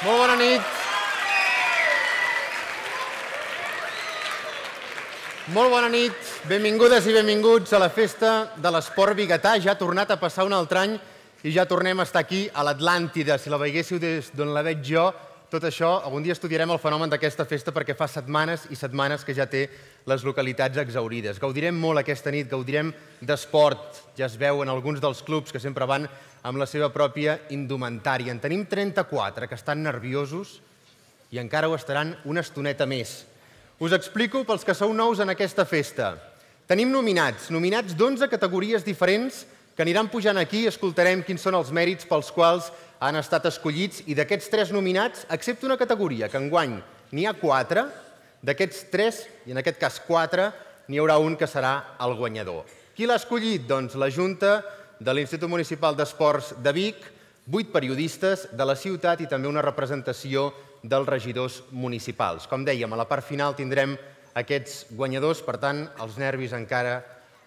Molt bona nit. Molt bona nit. Benvingudes i benvinguts a la festa de l'esport biguetà. Ja ha tornat a passar un altre any i ja tornem a estar aquí a l'Atlàntida. Si la veiéssiu des d'on la veig jo, tot això, algun dia estudierem el fenomen d'aquesta festa perquè fa setmanes i setmanes que ja té les localitats exhaurides. Gaudirem molt aquesta nit, gaudirem d'esport. Ja es veu en alguns dels clubs que sempre van amb la seva pròpia indumentària. En tenim 34 que estan nerviosos i encara ho estaran una estoneta més. Us explico pels que sou nous en aquesta festa. Tenim nominats d'11 categories diferents que aniran pujant aquí i escoltarem quins són els mèrits pels quals han estat escollits, i d'aquests 3 nominats, excepte una categoria, que enguany n'hi ha 4, d'aquests 3, i en aquest cas 4, n'hi haurà un que serà el guanyador. Qui l'ha escollit? Doncs la Junta de l'Institut Municipal d'Esports de Vic, 8 periodistes de la ciutat i també una representació dels regidors municipals. Com dèiem, a la part final tindrem aquests guanyadors, per tant, els nervis encara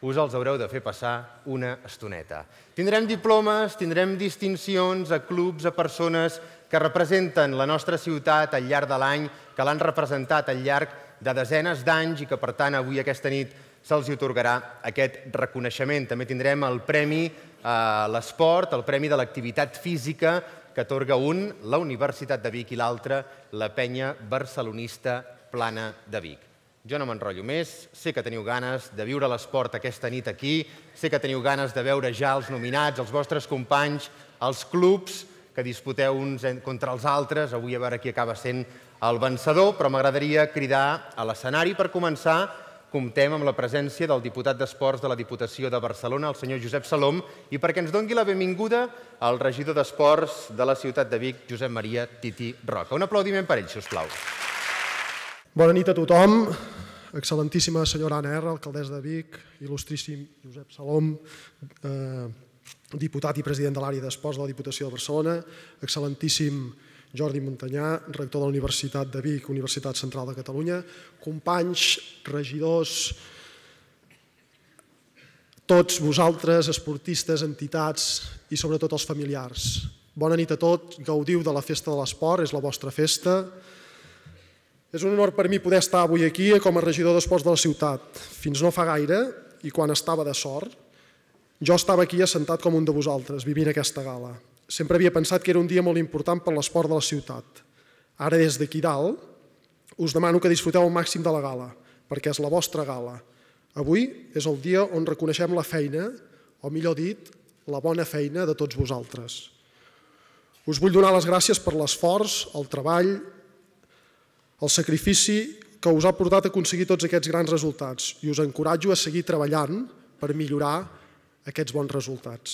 us els haureu de fer passar una estoneta. Tindrem diplomes, tindrem distincions a clubs, a persones que representen la nostra ciutat al llarg de l'any, que l'han representat al llarg de desenes d'anys i que, per tant, avui aquesta nit se'ls atorgarà aquest reconeixement. També tindrem el Premi a l'Esport, el Premi de l'Activitat Física, que atorga un la Universitat de Vic i l'altre la Penya Barcelonista Plana de Vic. Jo no m'enrotllo més, sé que teniu ganes de viure l'esport aquesta nit aquí, sé que teniu ganes de veure ja els nominats, els vostres companys, els clubs que disputeu uns contra els altres, avui a veure qui acaba sent el vencedor, però m'agradaria cridar a l'escenari. Per començar, comptem amb la presència del diputat d'Esports de la Diputació de Barcelona, el senyor Josep Salom, i perquè ens doni la benvinguda al regidor d'Esports de la ciutat de Vic, Josep Maria Titi Roca. Un aplaudiment per ell, si us plau. Bona nit a tothom, excel·lentíssima senyora Anna R, alcaldessa de Vic, il·lustríssim Josep Salom, diputat i president de l'àrea d'Esports de la Diputació de Barcelona, excel·lentíssim Jordi Montanyà, rector de la Universitat de Vic, Universitat Central de Catalunya, companys, regidors, tots vosaltres, esportistes, entitats i sobretot els familiars. Bona nit a tots, gaudiu de la Festa de l'Esport, és la vostra festa. És un honor per mi poder estar avui aquí com a regidor d'Esports de la ciutat. Fins no fa gaire, i quan estava de sort, jo estava aquí assentat com un de vosaltres, vivint aquesta gala. Sempre havia pensat que era un dia molt important per l'esport de la ciutat. Ara, des d'aquí dalt, us demano que disfruteu al màxim de la gala, perquè és la vostra gala. Avui és el dia on reconeixem la feina, o millor dit, la bona feina de tots vosaltres. Us vull donar les gràcies per l'esforç, el treball, el sacrifici que us ha portat a aconseguir tots aquests grans resultats i us encoratjo a seguir treballant per millorar aquests bons resultats.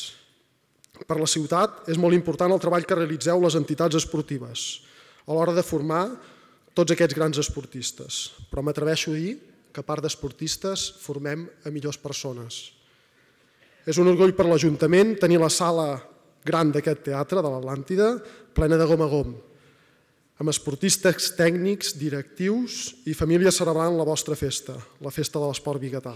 Per la ciutat és molt important el treball que realitzeu les entitats esportives a l'hora de formar tots aquests grans esportistes, però m'atreveixo a dir que a part d'esportistes formem a millors persones. És un orgull per l'Ajuntament tenir la sala gran d'aquest teatre, de l'Atlàntida, plena de gom a gom, amb esportistes tècnics, directius i famílies celebrant la vostra festa, la Festa de l'Esport Biguetà.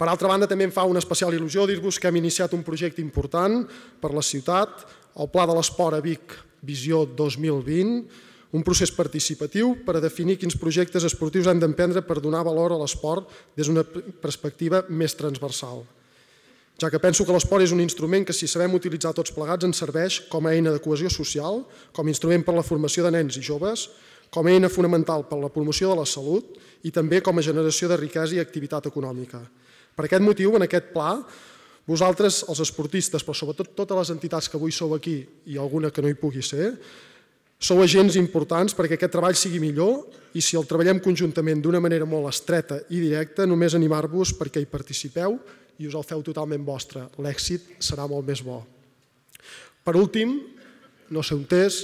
Per altra banda, també em fa una especial il·lusió dir-vos que hem iniciat un projecte important per la ciutat, el Pla de l'Esport a Vic, Visió 2020, un procés participatiu per a definir quins projectes esportius hem d'emprendre per donar valor a l'esport des d'una perspectiva més transversal, ja que penso que l'esport és un instrument que, si sabem utilitzar tots plegats, ens serveix com a eina de cohesió social, com a instrument per a la formació de nens i joves, com a eina fonamental per a la promoció de la salut i també com a generació de riquesa i activitat econòmica. Per aquest motiu, en aquest pla, vosaltres, els esportistes, però sobretot totes les entitats que avui sou aquí i alguna que no hi pugui ser, sou agents importants perquè aquest treball sigui millor i, si el treballem conjuntament d'una manera molt estreta i directa, només animar-vos perquè hi participeu i us el feu totalment vostre. L'èxit serà molt més bo. Per últim, no sé on és,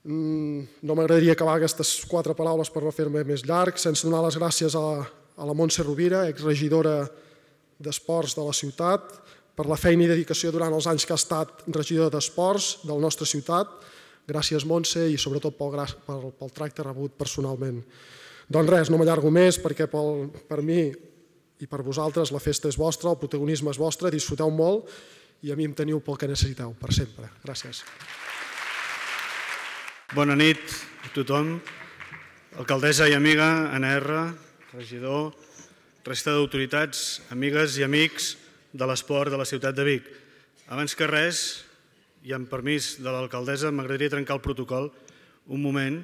no m'agradaria acabar aquestes 4 paraules per no fer-me més llarg, sense donar les gràcies a la Montse Rovira, exregidora d'Esports de la ciutat, per la feina i dedicació durant els anys que ha estat regidora d'Esports de la nostra ciutat. Gràcies, Montse, i sobretot pel tracte rebut personalment. Doncs res, no m'allargo més, perquè per mi i per vosaltres la festa és vostra, el protagonisme és vostre, disfruteu molt i a mi em teniu pel que necessiteu, per sempre. Gràcies. Bona nit a tothom, alcaldessa i amiga, Anna R, regidor, resta d'autoritats, amigues i amics de l'esport de la ciutat de Vic. Abans que res, i amb permís de l'alcaldessa, m'agradaria trencar el protocol un moment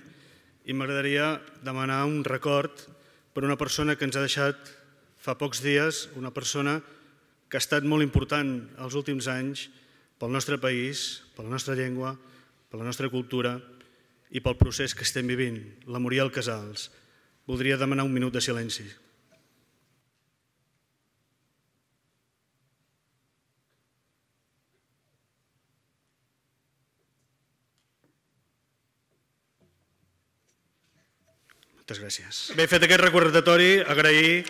i m'agradaria demanar un record per una persona que ens ha deixat fa pocs dies, una persona que ha estat molt important els últims anys pel nostre país, per la nostra llengua, per la nostra cultura i pel procés que estem vivint, la Muriel Casals. Voldria demanar un minut de silenci. Moltes gràcies. Bé, fet aquest recordatori, agrair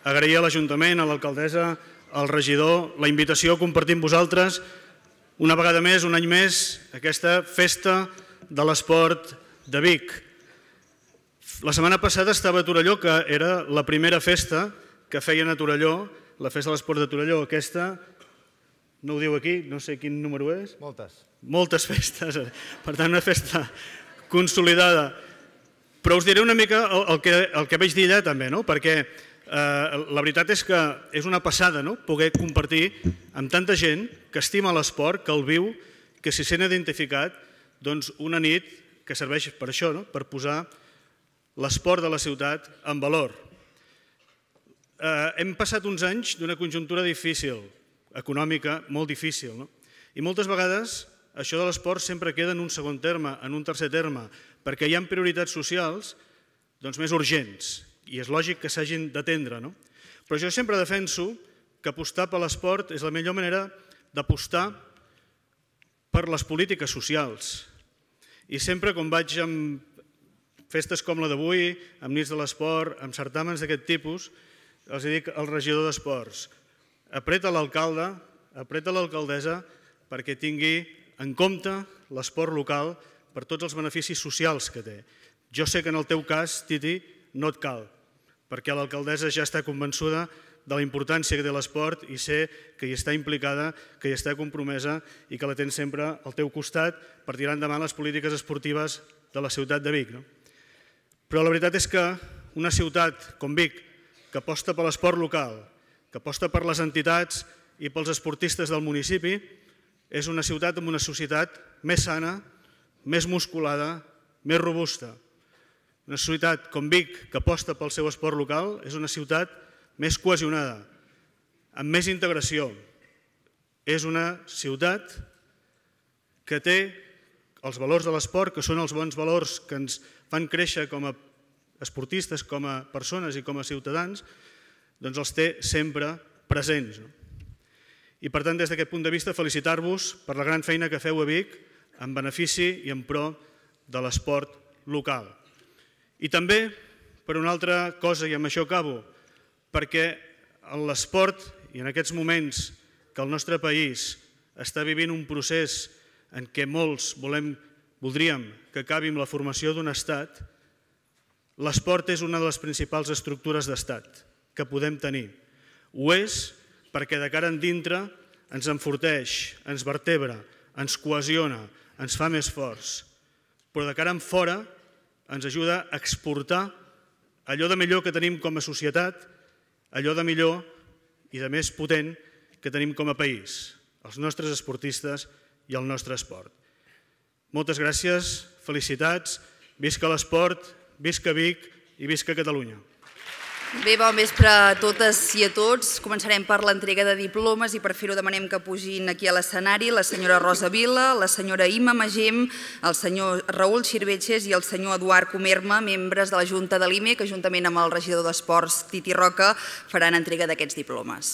a l'Ajuntament, a l'alcaldessa, al regidor, la invitació a compartir amb vosaltres una vegada més, un any més, aquesta festa de l'esport de Vic. La setmana passada estava a Torelló, que era la primera festa que feien a Torelló, la festa de l'esport de Torelló. Aquesta, no ho diu aquí, no sé quin número és. Moltes. Moltes festes, per tant una festa consolidada. Però us diré una mica el que vaig dir allà també, perquè la veritat és que és una passada poder compartir amb tanta gent que estima l'esport, que el viu, que s'hi sent identificat, doncs una nit que serveix per això, per posar l'esport de la ciutat en valor. Hem passat uns anys d'una conjuntura difícil, econòmica molt difícil, i moltes vegades això de l'esport sempre queda en un segon terme, en un tercer terme, perquè hi ha prioritats socials més urgents, i és lògic que s'hagin d'atendre. Però jo sempre defenso que apostar per l'esport és la millor manera d'apostar per les polítiques socials. I sempre, quan vaig amb festes com la d'avui, amb nits de l'esport, amb certàmens d'aquest tipus, els dic al regidor d'esports: apreta l'alcalde, apreta l'alcaldessa perquè tingui en compte l'esport local per tots els beneficis socials que té. Jo sé que en el teu cas, Titi, no et cal, perquè l'alcaldessa ja està convençuda de la importància que té l'esport i sé que hi està implicada, que hi està compromesa i que la tens sempre al teu costat per tirar endavant les polítiques esportives de la ciutat de Vic. Però la veritat és que una ciutat com Vic, que aposta per l'esport local, que aposta per les entitats i pels esportistes del municipi, és una ciutat amb una societat més sana, més musculada, més robusta. Una ciutat com Vic, que aposta pel seu esport local, és una ciutat més cohesionada, amb més integració. És una ciutat que té els valors de l'esport, que són els bons valors que ens fan créixer com a esportistes, com a persones i com a ciutadans, doncs els té sempre presents. I per tant, des d'aquest punt de vista, felicitar-vos per la gran feina que feu a Vic en benefici i en pro de l'esport local. I també per una altra cosa, i amb això acabo, perquè l'esport, i en aquests moments que el nostre país està vivint un procés en què molts voldríem que acabi amb la formació d'un estat, l'esport és una de les principals estructures d'estat que podem tenir. Ho és perquè de cara endintre ens enforteix, ens vertebra, ens cohesiona, ens fa més forts, però de cara enfora ens ajuda a exportar allò de millor que tenim com a societat, allò de millor i de més potent que tenim com a país, els nostres esportistes i el nostre esport. Moltes gràcies, felicitats, visca l'esport, visca Vic i visca Catalunya. Bé, bon vespre a totes i a tots. Començarem per l'entrega de diplomes i per fer-ho demanem que pugin aquí a l'escenari la senyora Rosa Vila, la senyora Imma Magem, el senyor Raül Xirvetxes i el senyor Eduard Comerma, membres de la Junta de l'IME, que juntament amb el regidor d'Esports, Titi Roca, faran entrega d'aquests diplomes.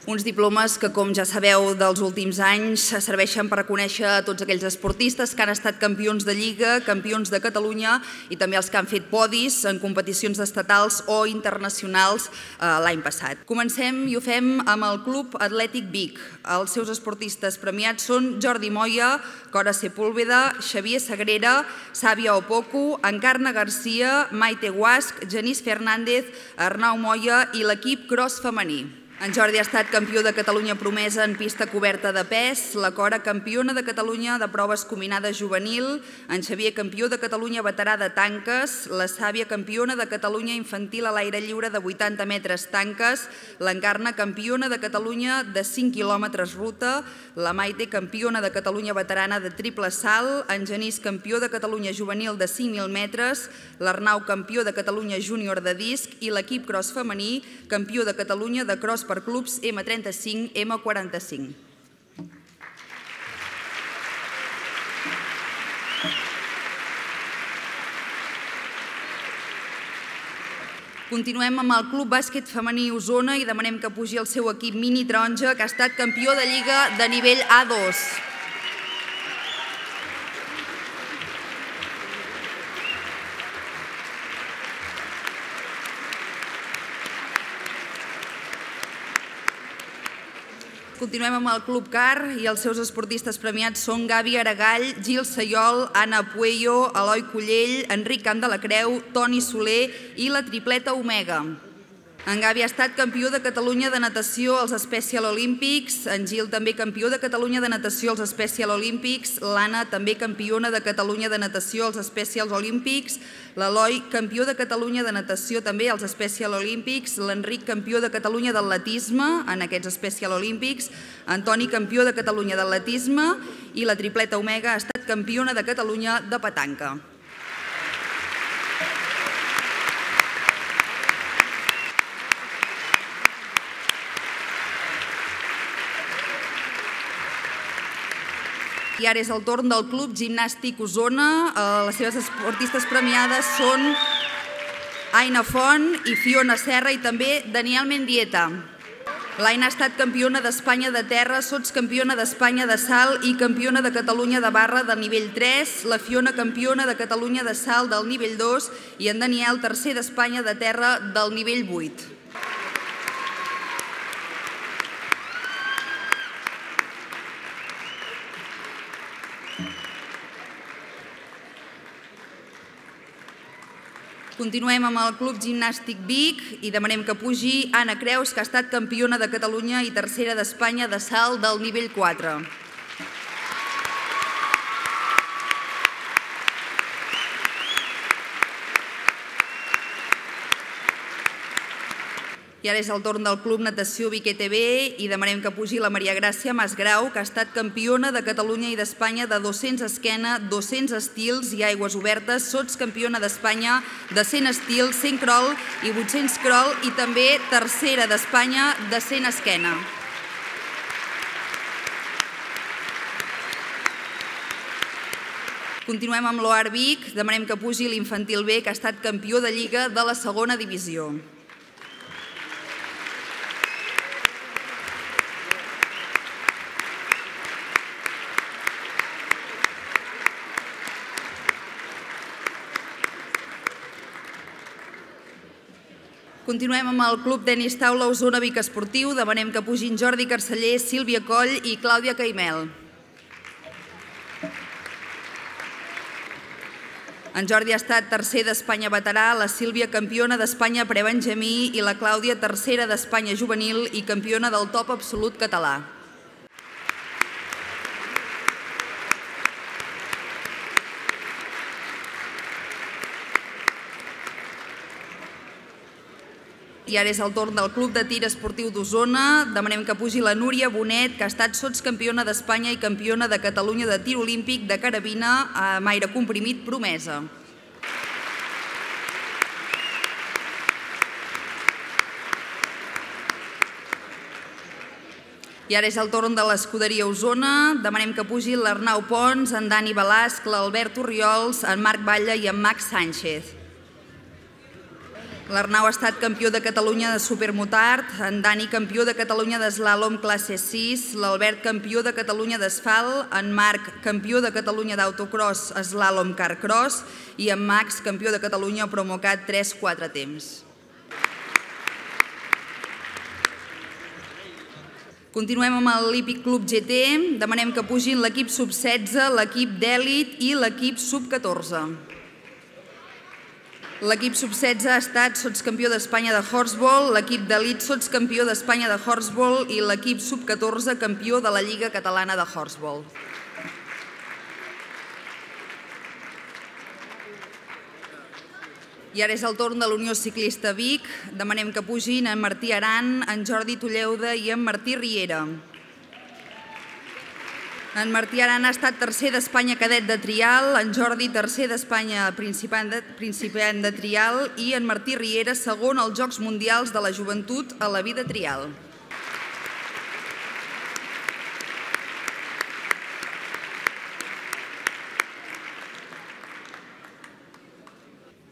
Uns diplomes que, com ja sabeu, dels últims anys serveixen per reconèixer a tots aquells esportistes que han estat campions de Lliga, campions de Catalunya i també els que han fet podis en competicions estatals o internacionals l'any passat. Comencem i ho fem amb el Club Atlètic Vic. Els seus esportistes premiats són Jordi Moya, Cora Sepúlveda, Xavier Sagrera, Sàvia Opoku, Encarna Garcia, Maite Guasch, Genís Fernández, Arnau Moya i l'equip cross femení. En Jordi ha estat campió de Catalunya promesa en pista coberta de pes, la Cora campiona de Catalunya de proves combinades juvenil, en Xavier campió de Catalunya veterà de tanques, la Sàvia campiona de Catalunya infantil a l'aire lliure de 80 metres tanques, l'Encarna campiona de Catalunya de 5 quilòmetres ruta, la Maite campiona de Catalunya veterana de triple salt, en Genís campió de Catalunya juvenil de 5.000 metres, l'Arnau campió de Catalunya júnior de disc i l'equip cross femení campió de Catalunya de cross per clubs M35, M45. Continuem amb el Club Bàsquet Femení Osona i demanem que pugi el seu equip mini taronja, que ha estat campió de Lliga de nivell A2. Continuem amb el Club Car i els seus esportistes premiats són Gavi Aragall, Gil Sayol, Anna Puello, Eloi Collell, Enric Camp de la Creu, Toni Soler i la tripleta Omega. En Gavi ha estat campió de Catalunya de natació als Special Olímpics, en Gil també campió de Catalunya de natació als Special Olímpics, l'Anna també campiona de Catalunya de natació als Special Olímpics, l'Eloi campió de Catalunya de natació també als Special Olímpics, l'Enric campió de Catalunya d'atletisme en aquests Special Olímpics, Antoni campió de Catalunya d'atletisme i la tripleta Omega ha estat campiona de Catalunya de petanca. I ara és el torn del Club Gimnàstic Osona. Les seves esportistes premiades són Aina Font i Fiona Serra i també Daniel Mendieta. L'Aina ha estat campiona d'Espanya de terra, sotscampiona d'Espanya de salt i campiona de Catalunya de barra del nivell 3, la Fiona campiona de Catalunya de salt del nivell 2 i en Daniel tercer d'Espanya de terra del nivell 8. Continuem amb el Club Gimnàstic Vic i demanem que pugi Anna Creus, que ha estat campiona de Catalunya i tercera d'Espanya de salt del nivell 4. I ara és el torn del Club Natació Vic ETB i demanem que pugi la Maria Gràcia Masgrau, que ha estat campiona de Catalunya i d'Espanya de 200 esquena, 200 estils i aigües obertes, sotscampiona d'Espanya de 100 estils, 100 crawl i 800 crawl i també tercera d'Espanya de 100 esquena. Continuem amb l'OAR Vic, demanem que pugi l'Infantil B, que ha estat campió de Lliga de la segona divisió. Continuem amb el Club Tenis Taula Osona Vic Esportiu. Demanem que pugin Jordi Carceller, Sílvia Coll i Clàudia Caimel. En Jordi ha estat tercer d'Espanya veterà, la Sílvia campiona d'Espanya prebenjamí i la Clàudia tercera d'Espanya juvenil i campiona del top absolut català. I ara és el torn del Club de Tir Esportiu d'Osona. Demanem que pugi la Núria Bonet, que ha estat sotscampiona d'Espanya i campiona de Catalunya de tir olímpic de carabina amb aire comprimit promesa. I ara és el torn de l'Escuderia Osona. Demanem que pugi l'Arnau Pons, en Dani Balasc, l'Albert Orriols, en Marc Batlle i en Max Sánchez. L'Arnau ha estat campió de Catalunya de supermotard, en Dani campió de Catalunya d'eslàlom classe 6, l'Albert campió de Catalunya d'asfalt, en Marc campió de Catalunya d'autocross eslàlom carcross i en Max campió de Catalunya promocat 3-4 temps. Continuem amb l'Hípic Club GT. Demanem que pugin l'equip sub-16, l'equip d'èlit i l'equip sub-14. L'equip sub-16 ha estat sotscampió d'Espanya de Horsball, l'equip d'elit sotscampió d'Espanya de Horsball i l'equip sub-14 campió de la Lliga Catalana de Horsball. I ara és el torn de l'Unió Ciclista Vic. Demanem que pugin en Martí Aran, en Jordi Tulleuda i en Martí Riera. En Martí Aran ha estat tercer d'Espanya cadet de trial, en Jordi tercer d'Espanya principiant de trial i en Martí Riera segon als Jocs Mundials de la Joventut a la vida trial.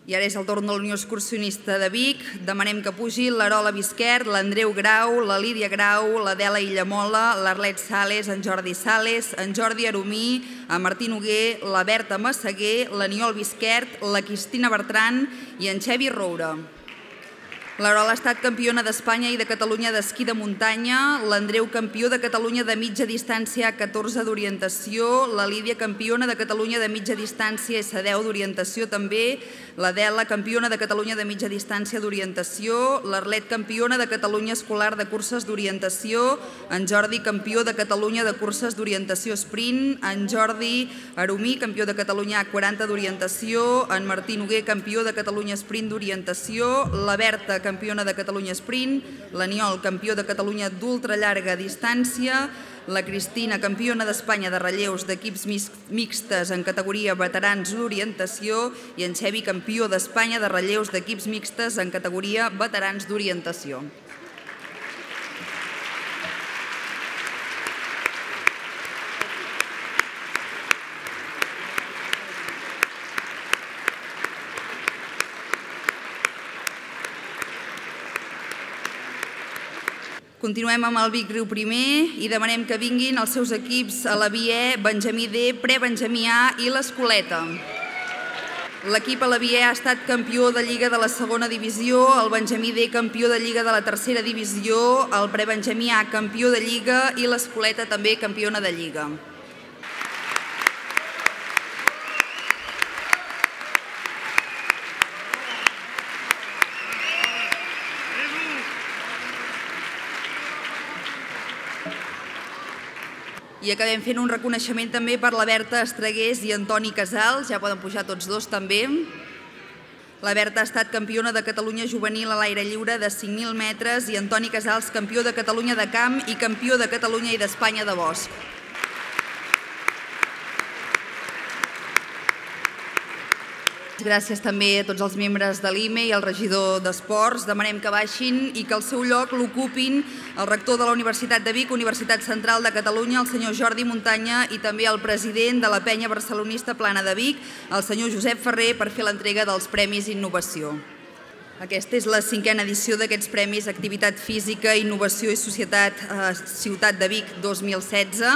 I ara és el torn de l'Unió Excursionista de Vic. Demanem que pugi l'Arola Bisquert, l'Andreu Grau, la Lídia Grau, l'Adela Illamola, l'Arlet Sales, en Jordi Sales, en Jordi Aromí, en Martí Noguer, la Berta Massaguer, l'Aniol Bisquert, la Cristina Bertran i en Xevi Roura. L'Arola ha estat campiona d'Espanya i de Catalunya d'esquí de muntanya, l'Andreu campió de Catalunya de mitja distància a 14 d'orientació, la Lídia campiona de Catalunya de mitja distància S10 d'orientació també, l'Adela campiona de Catalunya de mitja distància d'orientació, l'Arlet campiona de Catalunya escolar de curses d'orientació, en Jordi campió de Catalunya de curses d'orientació sprint, en Jordi Aromí campió de Catalunya A40 d'orientació, en Martí Noguer campió de Catalunya sprint d'orientació, la Berta campiona de Catalunya Sprint, l'Aniol, campió de Catalunya d'ultrallarga distància, la Cristina, campiona d'Espanya de relleus d'equips mixtes en categoria veterans d'orientació i en Xevi, campió d'Espanya de relleus d'equips mixtes en categoria veterans d'orientació. Continuem amb el Vic Riu Primer i demanem que vinguin els seus equips a la BIE, Benjamí D, Pre-Benjamí A i l'Escoleta. L'equip a la BIE ha estat campió de Lliga de la segona divisió, el Benjamí D campió de Lliga de la tercera divisió, el Pre-Benjamí A campió de Lliga i l'Escoleta també campiona de Lliga. I acabem fent un reconeixement també per la Berta Estregués i Antoni Casals, ja poden pujar tots dos també. La Berta ha estat campiona de Catalunya juvenil a l'aire lliure de 5.000 metres i Antoni Casals campió de Catalunya de camp i campió de Catalunya i d'Espanya de bosc. Gràcies també a tots els membres de l'IME i al regidor d'Esports. Demanem que baixin i que el seu lloc l'ocupin el rector de la Universitat de Vic, Universitat Central de Catalunya, el senyor Jordi Muntanya, i també el president de la penya barcelonista Plana de Vic, el senyor Josep Ferrer, per fer l'entrega dels Premis Innovació. Aquesta és la 5a edició d'aquests Premis Activitat Física, Innovació i Societat Ciutat de Vic 2016.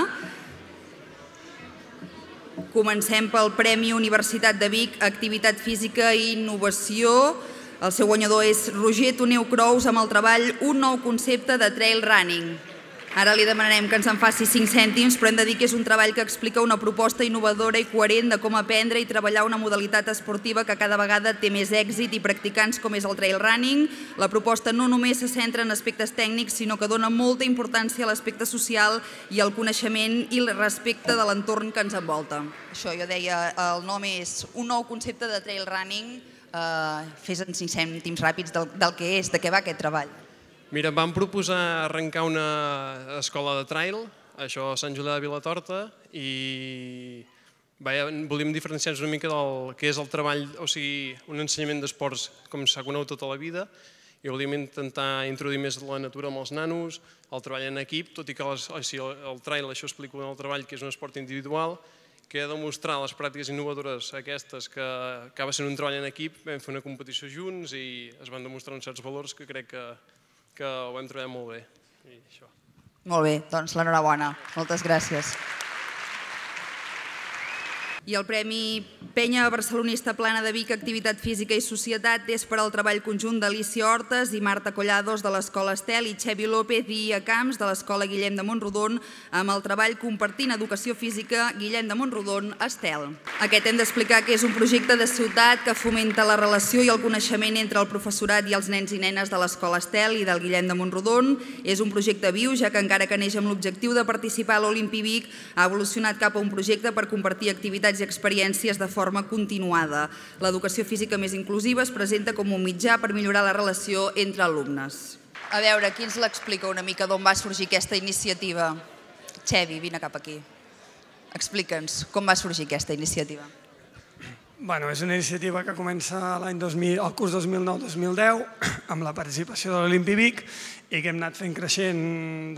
Comencem pel Premi Universitat de Vic, Activitat Física i Innovació. El seu guanyador és Roger Toneu Crous amb el treball Un nou concepte de trail running. Ara li demanarem que ens en faci 5 cèntims, però hem de dir que és un treball que explica una proposta innovadora i coherent de com aprendre i treballar una modalitat esportiva que cada vegada té més èxit i practicants com és el trail running. La proposta no només se centra en aspectes tècnics, sinó que dona molta importància a l'aspecte social i al coneixement i el respecte de l'entorn que ens envolta. Això jo deia, el nom és Un nou concepte de trail running. Fes en 5 cèntims ràpids del que és, de què va aquest treball. Mira, vam proposar arrencar una escola de trail, això a Sant Julià de Vilatorta, i volíem diferenciar-nos una mica del que és el treball, o sigui, un ensenyament d'esports com s'ha conegut tota la vida, i volíem intentar introduir més la natura amb els nanos, el treball en equip, tot i que el trail, això explico en el treball, que és un esport individual, que ha de mostrar les pràctiques innovadores aquestes que acaba sent un treball en equip. Vam fer una competició junts i es van demostrar uns certs valors que crec que ho vam treballar molt bé. Molt bé, doncs l'enhorabona. Moltes gràcies. I el Premi Penya Barcelonista Plana de Vic Activitat Física i Societat és per al treball conjunt d'Alícia Hortes i Marta Collados de l'Escola Estel i Xevi López i Ia Camps de l'Escola Guillem de Montrodon amb el treball Compartint Educació Física Guillem de Montrodon Estel. Aquest hem d'explicar que és un projecte de ciutat que fomenta la relació i el coneixement entre el professorat i els nens i nenes de l'Escola Estel i del Guillem de Montrodon. És un projecte viu, ja que encara que neix amb l'objectiu de participar a l'Olympi Vic, ha evolucionat cap a un projecte per compartir activitats i experiències de forma continuada. L'educació física més inclusiva es presenta com un mitjà per millorar la relació entre alumnes. A veure, qui ens l'explica una mica d'on va sorgir aquesta iniciativa? Xevi, vine cap aquí. Explica'ns com va sorgir aquesta iniciativa. Bueno, és una iniciativa que comença l'any 2000, el curs 2009-2010, amb la participació de l'Olympi Vic i que hem anat fent creixent,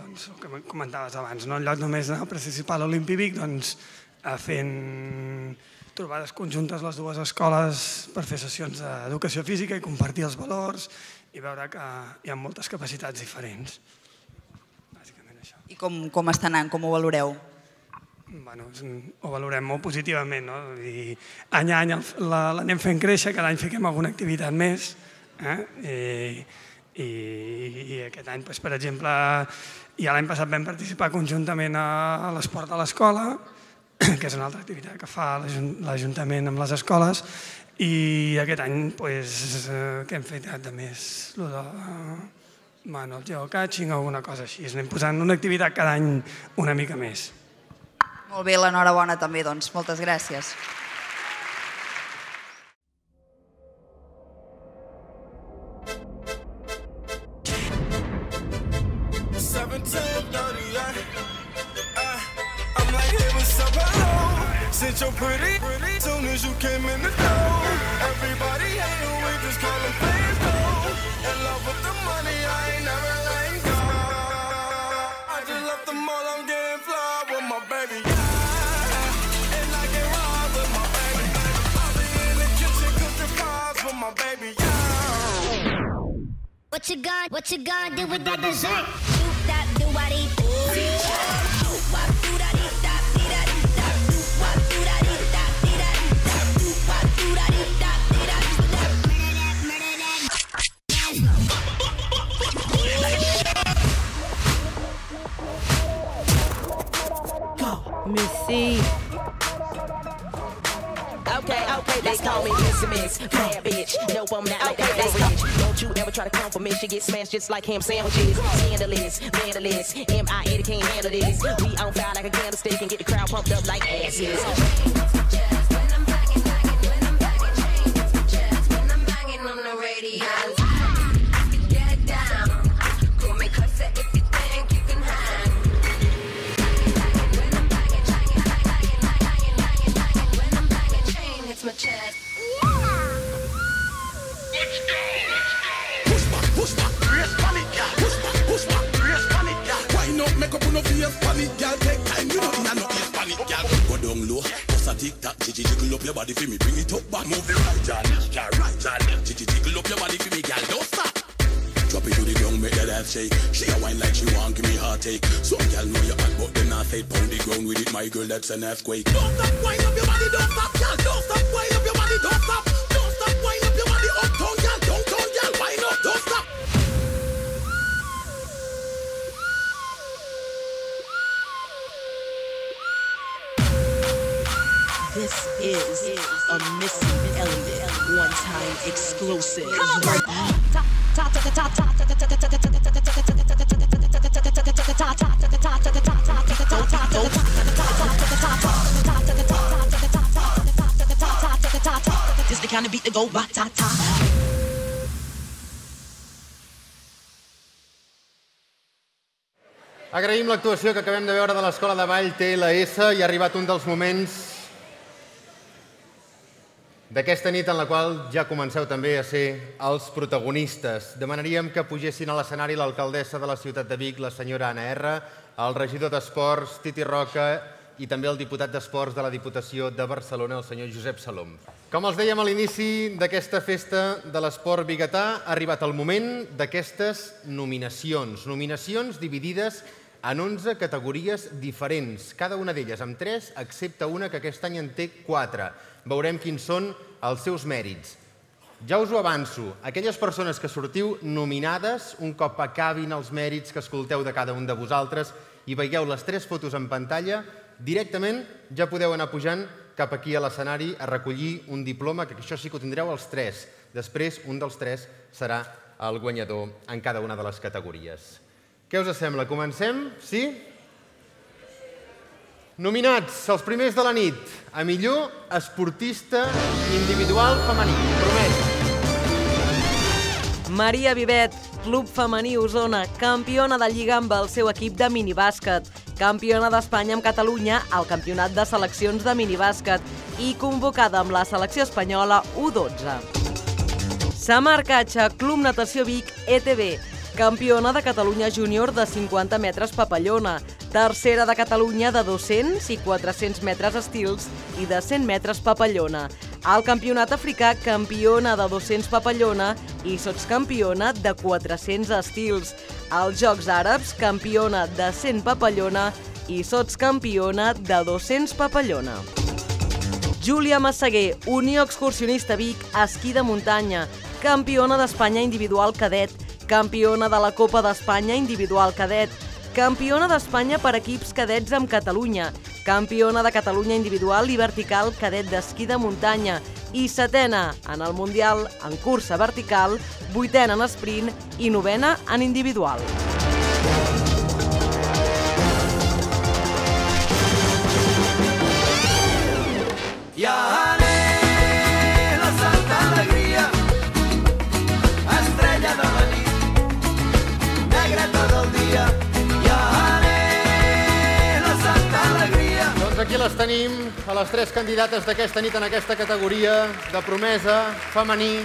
doncs, el que comentaves abans, no? En lloc només d'anar a participar a l'Olympi Vic, doncs, fent trobades conjuntes les dues escoles per fer sessions d'educació física i compartir els valors i veure que hi ha moltes capacitats diferents. Bàsicament això. I com està anant? Com ho valoreu? Bueno, ho valorem molt positivament, no? Any a any l'anem fent créixer, cada any fiquem alguna activitat més i aquest any, per exemple, ja l'any passat vam participar conjuntament a l'esport de l'escola, que és una altra activitat que fa l'Ajuntament amb les escoles, i aquest any què hem fet de més? El geocaching o alguna cosa així. Anem posant una activitat cada any una mica més. Molt bé, l'enhorabona també, doncs. Moltes gràcies. Since you're pretty, soon as you came in the door, everybody hating, we just call them fans, though. In love with the money, I ain't never letting go. I just left the mall, I'm getting fly with my baby, yeah. And I get wild with my baby. I'll be in the kitchen cooking pies with my baby, yeah. What you gonna do with that dessert? Do that, do what he do. Missy. Okay, they call me Miss bad bitch. No, I'm not like that rich. Don't you ever try to come for me? She get smashed just like ham sandwiches. Scandalous, vandalous, M.I.A. can't handle this. We on fire like a candlestick and get the crowd pumped up like asses. When I'm banging on the radio. Get down, call me cuss it if you think you can hang. My chest. Let's go. Push back, race panic, girl. Push back, race panic, girl. Why not make up no face panic, girl? Take time, you know you know face panic, girl. Go down low, just a tick tock, jiggle up your body for me, bring it up back, move it right, girl, right, jiggle up your body for me, girl, don't stop. Drop it to the ground, make that ass shake. She a wine like she want, give me heartache. Some girl know you hot, but them not fade. Pound the ground with it, my girl, that's an earthquake. Don't stop, wind up your body, don't stop, girl. Don't stop, wind up your body, don't stop. Don't stop, wind up your body, uptown, girl. Downtown, girl, wind up, don't stop. This is a Missy Elliott one-time exclusive. This the kind of beat that go ba-ta-ta. Agraïm l'actuació que acabem de veure de l'Escola de Ball TLS i ha arribat un dels moments d'aquesta nit en la qual ja comenceu també a ser els protagonistes. Demanaríem que pugessin a l'escenari l'alcaldessa de la ciutat de Vic, la senyora Anna R, el regidor d'Esports, Titi Roca, i també el diputat d'Esports de la Diputació de Barcelona, el senyor Josep Salom. Com els dèiem a l'inici d'aquesta festa de l'esport biguetà, ha arribat el moment d'aquestes nominacions. Nominacions dividides en 11 categories diferents, cada una d'elles amb 3, excepte una que aquest any en té 4. Veurem quins són els seus mèrits. Ja us ho avanço, aquelles persones que sortiu nominades, un cop acabin els mèrits que escolteu de cada un de vosaltres i veieu les 3 fotos en pantalla, directament ja podeu anar pujant cap aquí a l'escenari a recollir un diploma, que això sí que ho tindreu els 3. Després, un dels 3 serà el guanyador en cada una de les categories. Què us sembla? Comencem? Sí? Nominats, els primers de la nit, a millor esportista individual femení. Promès. Maria Vivet, Club Femení Osona, campiona de Lliga amb el seu equip de minibàsquet, campiona d'Espanya amb Catalunya al Campionat de Seleccions de Minibàsquet i convocada amb la selecció espanyola U12. Samar Catxa, Club Natació Vic, ETB, campiona de Catalunya júnior de 50 metres papallona, tercera de Catalunya de 200 i 400 metres estils i de 100 metres papallona. Al Campionat Africà, campiona de 200 papallona i sotscampiona de 400 estils. Als Jocs Àrabs, campiona de 100 papallona i sotscampiona de 200 papallona. Júlia Massaguer, Unió Excursionista Vic, esquí de muntanya, campiona d'Espanya individual cadet, campiona de la Copa d'Espanya individual cadet, campiona d'Espanya per equips cadets amb Catalunya, campiona de Catalunya individual i vertical cadet d'esquí de muntanya i setena en el Mundial en cursa vertical, vuitena en esprint i novena en individual. Aquí les tenim, a les 3 candidates d'aquesta nit en aquesta categoria de promesa femení.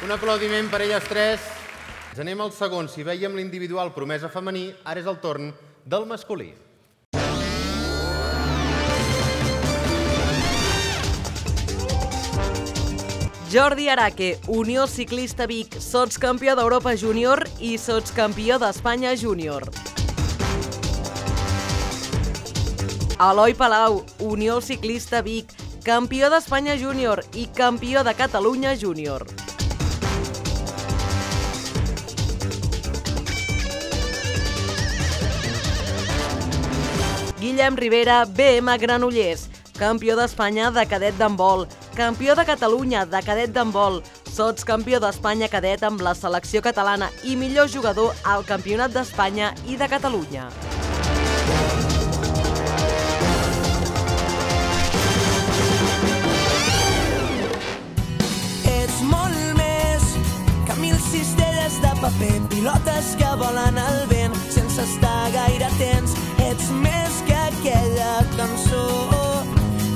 Un aplaudiment per elles 3. Ens anem al segon. Si vèiem l'individual promesa femení, ara és el torn del masculí. Jordi Araque, Unió Ciclista Vic, sotscampió d'Europa júnior i sotscampió d'Espanya júnior. Eloi Palau, Unió Ciclista Vic, campió d'Espanya júnior i campió de Catalunya júnior. Guillem Rivera, BM Granollers, campió d'Espanya de cadet d'handbol, campió de Catalunya de cadet d'handbol, sotscampió d'Espanya cadet amb la selecció catalana i millor jugador al Campionat d'Espanya i de Catalunya. Paper, pilotes que volen al vent sense estar gaire atents. Ets més que aquella cançó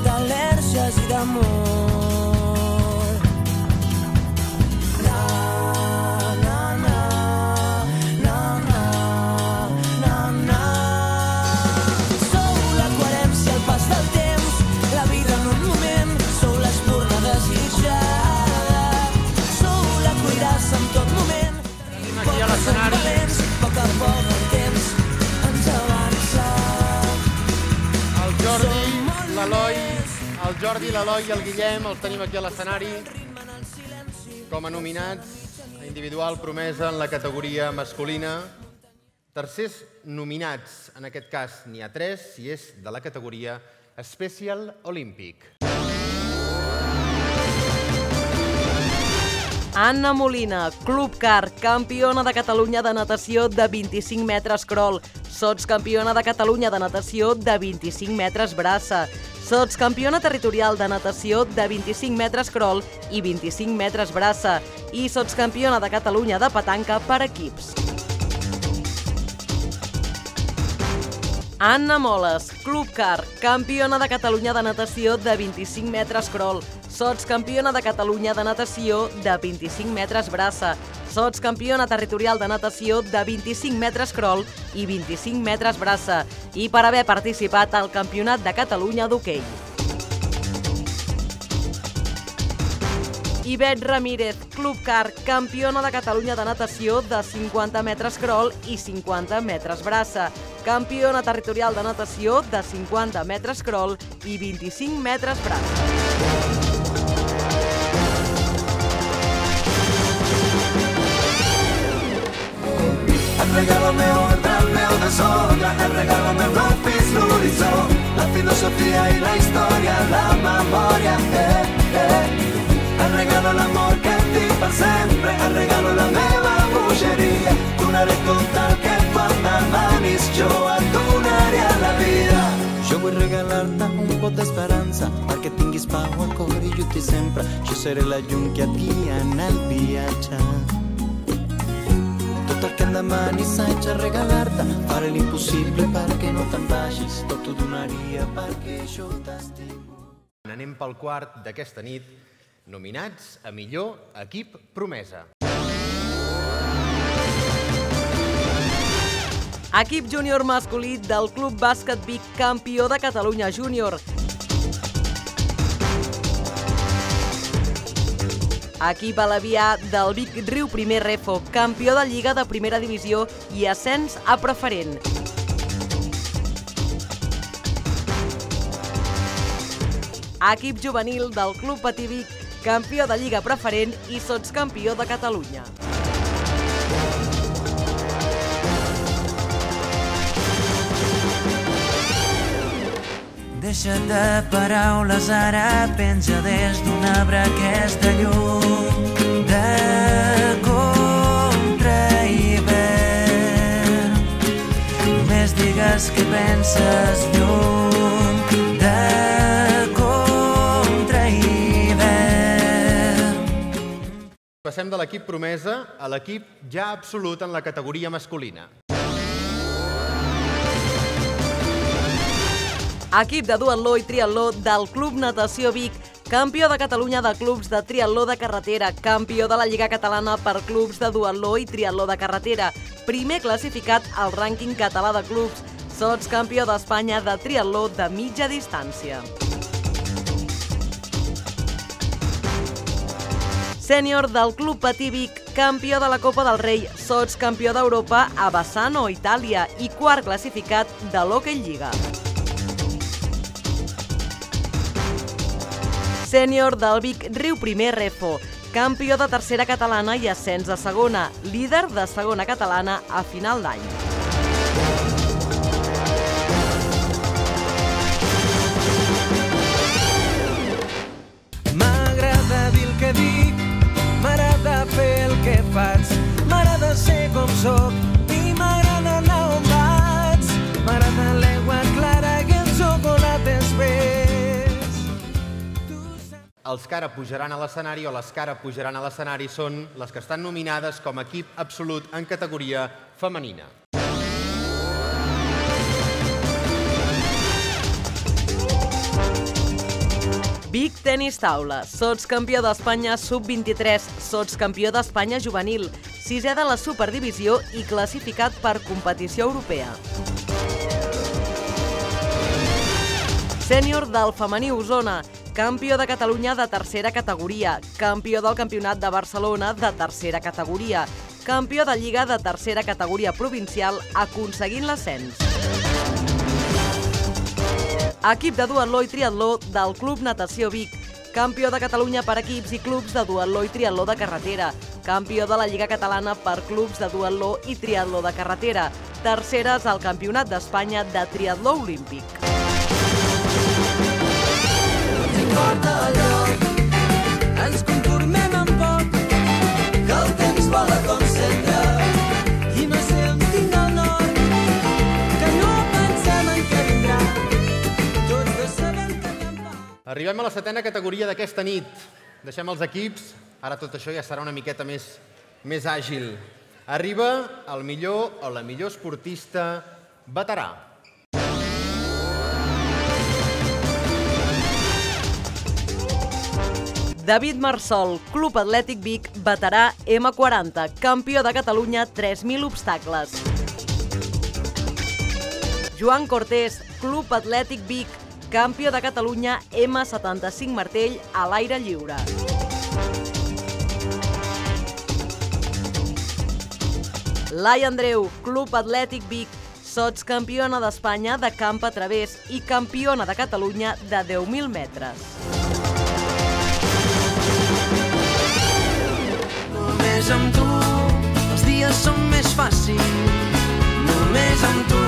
d'al·lèrgies i d'amor. Na, na, na, na, na, na, na. Sou la coherència al pas del temps, la vida en un moment, sou l'espurna desitjada, sou la cuirassa en tot moment. Aquí a l'escenari. Poc a poc el temps ens avança. El Jordi, l'Eloi i el Guillem els tenim aquí a l'escenari com a nominats a individual promesa en la categoria masculina. Tercers nominats, en aquest cas n'hi ha 3, si és de la categoria Special Olympic. Anna Molina, Club Car, campiona de Catalunya de natació de 25 metres crawl, sotscampiona de Catalunya de natació de 25 metres braça, sotscampiona territorial de natació de 25 metres crawl i 25 metres braça i sotscampiona de Catalunya de petanca per equips. Anna Moles, Club Car, campiona de Catalunya de natació de 25 metres crawl, sotscampiona de Catalunya de natació de 25 metres braça, sotscampiona territorial de natació de 25 metres crawl i 25 metres braça, i per haver participat al Campionat de Catalunya d'hoquei. Ivet Ramírez, Club Car, campiona de Catalunya de natació de 50 metres crawl i 50 metres braça. Campiona territorial de natació de 50 metres crawl i 25 metres braça. El regalo meu desordre, el regalo meu no fins l'horitzó, la filosofia i la història, la memòria, El regalo l'amor que et tinc per sempre, el regalo la meva bogeria, donaré tot el que quan demanis, jo et donaré a la vida. Jo vull regalar-te un pot d'esperança, perquè tinguis pau al cor i lluitis sempre, jo seré la llum que et guia en el viatge. Tot el que em demanis haig de regalar-te, faré l'impossible perquè no te'n vagis, tot ho donaria perquè jo t'estimo. Anem pel quart d'aquesta nit, nominats a millor equip promesa. Equip júnior masculí del Club Bàsquet Vic, campió de Catalunya júnior. Equip alavià del Vic Riu Primer Refo, campió de Lliga de Primera Divisió i ascens a preferent. Equip juvenil del Club Patí Vic, campió de Lliga Preferent i sotscampió de Catalunya. Deixa't de paraules, ara penja des d'un arbre aquesta llum de contrahivern. Només digues que penses llum de Passem de l'equip promesa a l'equip ja absolut en la categoria masculina. Equip de duatló i triatló del Club Natació Vic, campió de Catalunya de clubs de triatló de carretera, campió de la Lliga Catalana per clubs de duatló i triatló de carretera, primer classificat al rànquing català de clubs, sotscampió d'Espanya de triatló de mitja distància. Sènior del Club Patí Vic, campió de la Copa del Rei, sotscampió d'Europa a Bassano, Itàlia, i quart classificat de l'Hockey Lliga. Sènior del Vic Riu Primer Refo, campió de tercera catalana i ascens a segona, líder de segona catalana a final d'any. M'agrada dir el que dic, m'agrada fer el que faig, m'agrada ser com soc i m'agrada anar on vaig, m'agrada l'aigua clara i els xocolates verds. Els que ara pujaran a l'escenari o les que ara pujaran a l'escenari són les que estan nominades com a equip absolut en categoria femenina. Vic Tenis Taula, sotscampió d'Espanya sub-23, sotscampió d'Espanya juvenil, sisè de la Superdivisió i classificat per competició europea. Sènior del femení Osona, campió de Catalunya de tercera categoria, campió del Campionat de Barcelona de tercera categoria, campió de Lliga de tercera categoria provincial aconseguint l'ascens. Equip de duatló i triatló del Club Natació Vic, campió de Catalunya per equips i clubs de duatló i triatló de carretera, campió de la Lliga Catalana per clubs de duatló i triatló de carretera, terceres al Campionat d'Espanya de triatló olímpic. Ens conformem amb poc, que el temps vol concentrar i no sé on tinc el nord, que no pensem en què vindrà, tots de sabem que n'hi ha poc. Arribem a la setena categoria d'aquesta nit. Deixem els equips, ara tot això ja serà una miqueta més àgil. Arriba el millor o la millor esportista veterà. David Marsol, Club Atlètic Vic, veterà M40, campió de Catalunya 3.000 obstacles. Joan Cortés, Club Atlètic Vic, campió de Catalunya M75 martell a l'aire lliure. Lai Andreu, Club Atlètic Vic, sotscampiona d'Espanya de camp a través i campiona de Catalunya de 10.000 metres. Només amb tu els dies són més fàcils. Només amb tu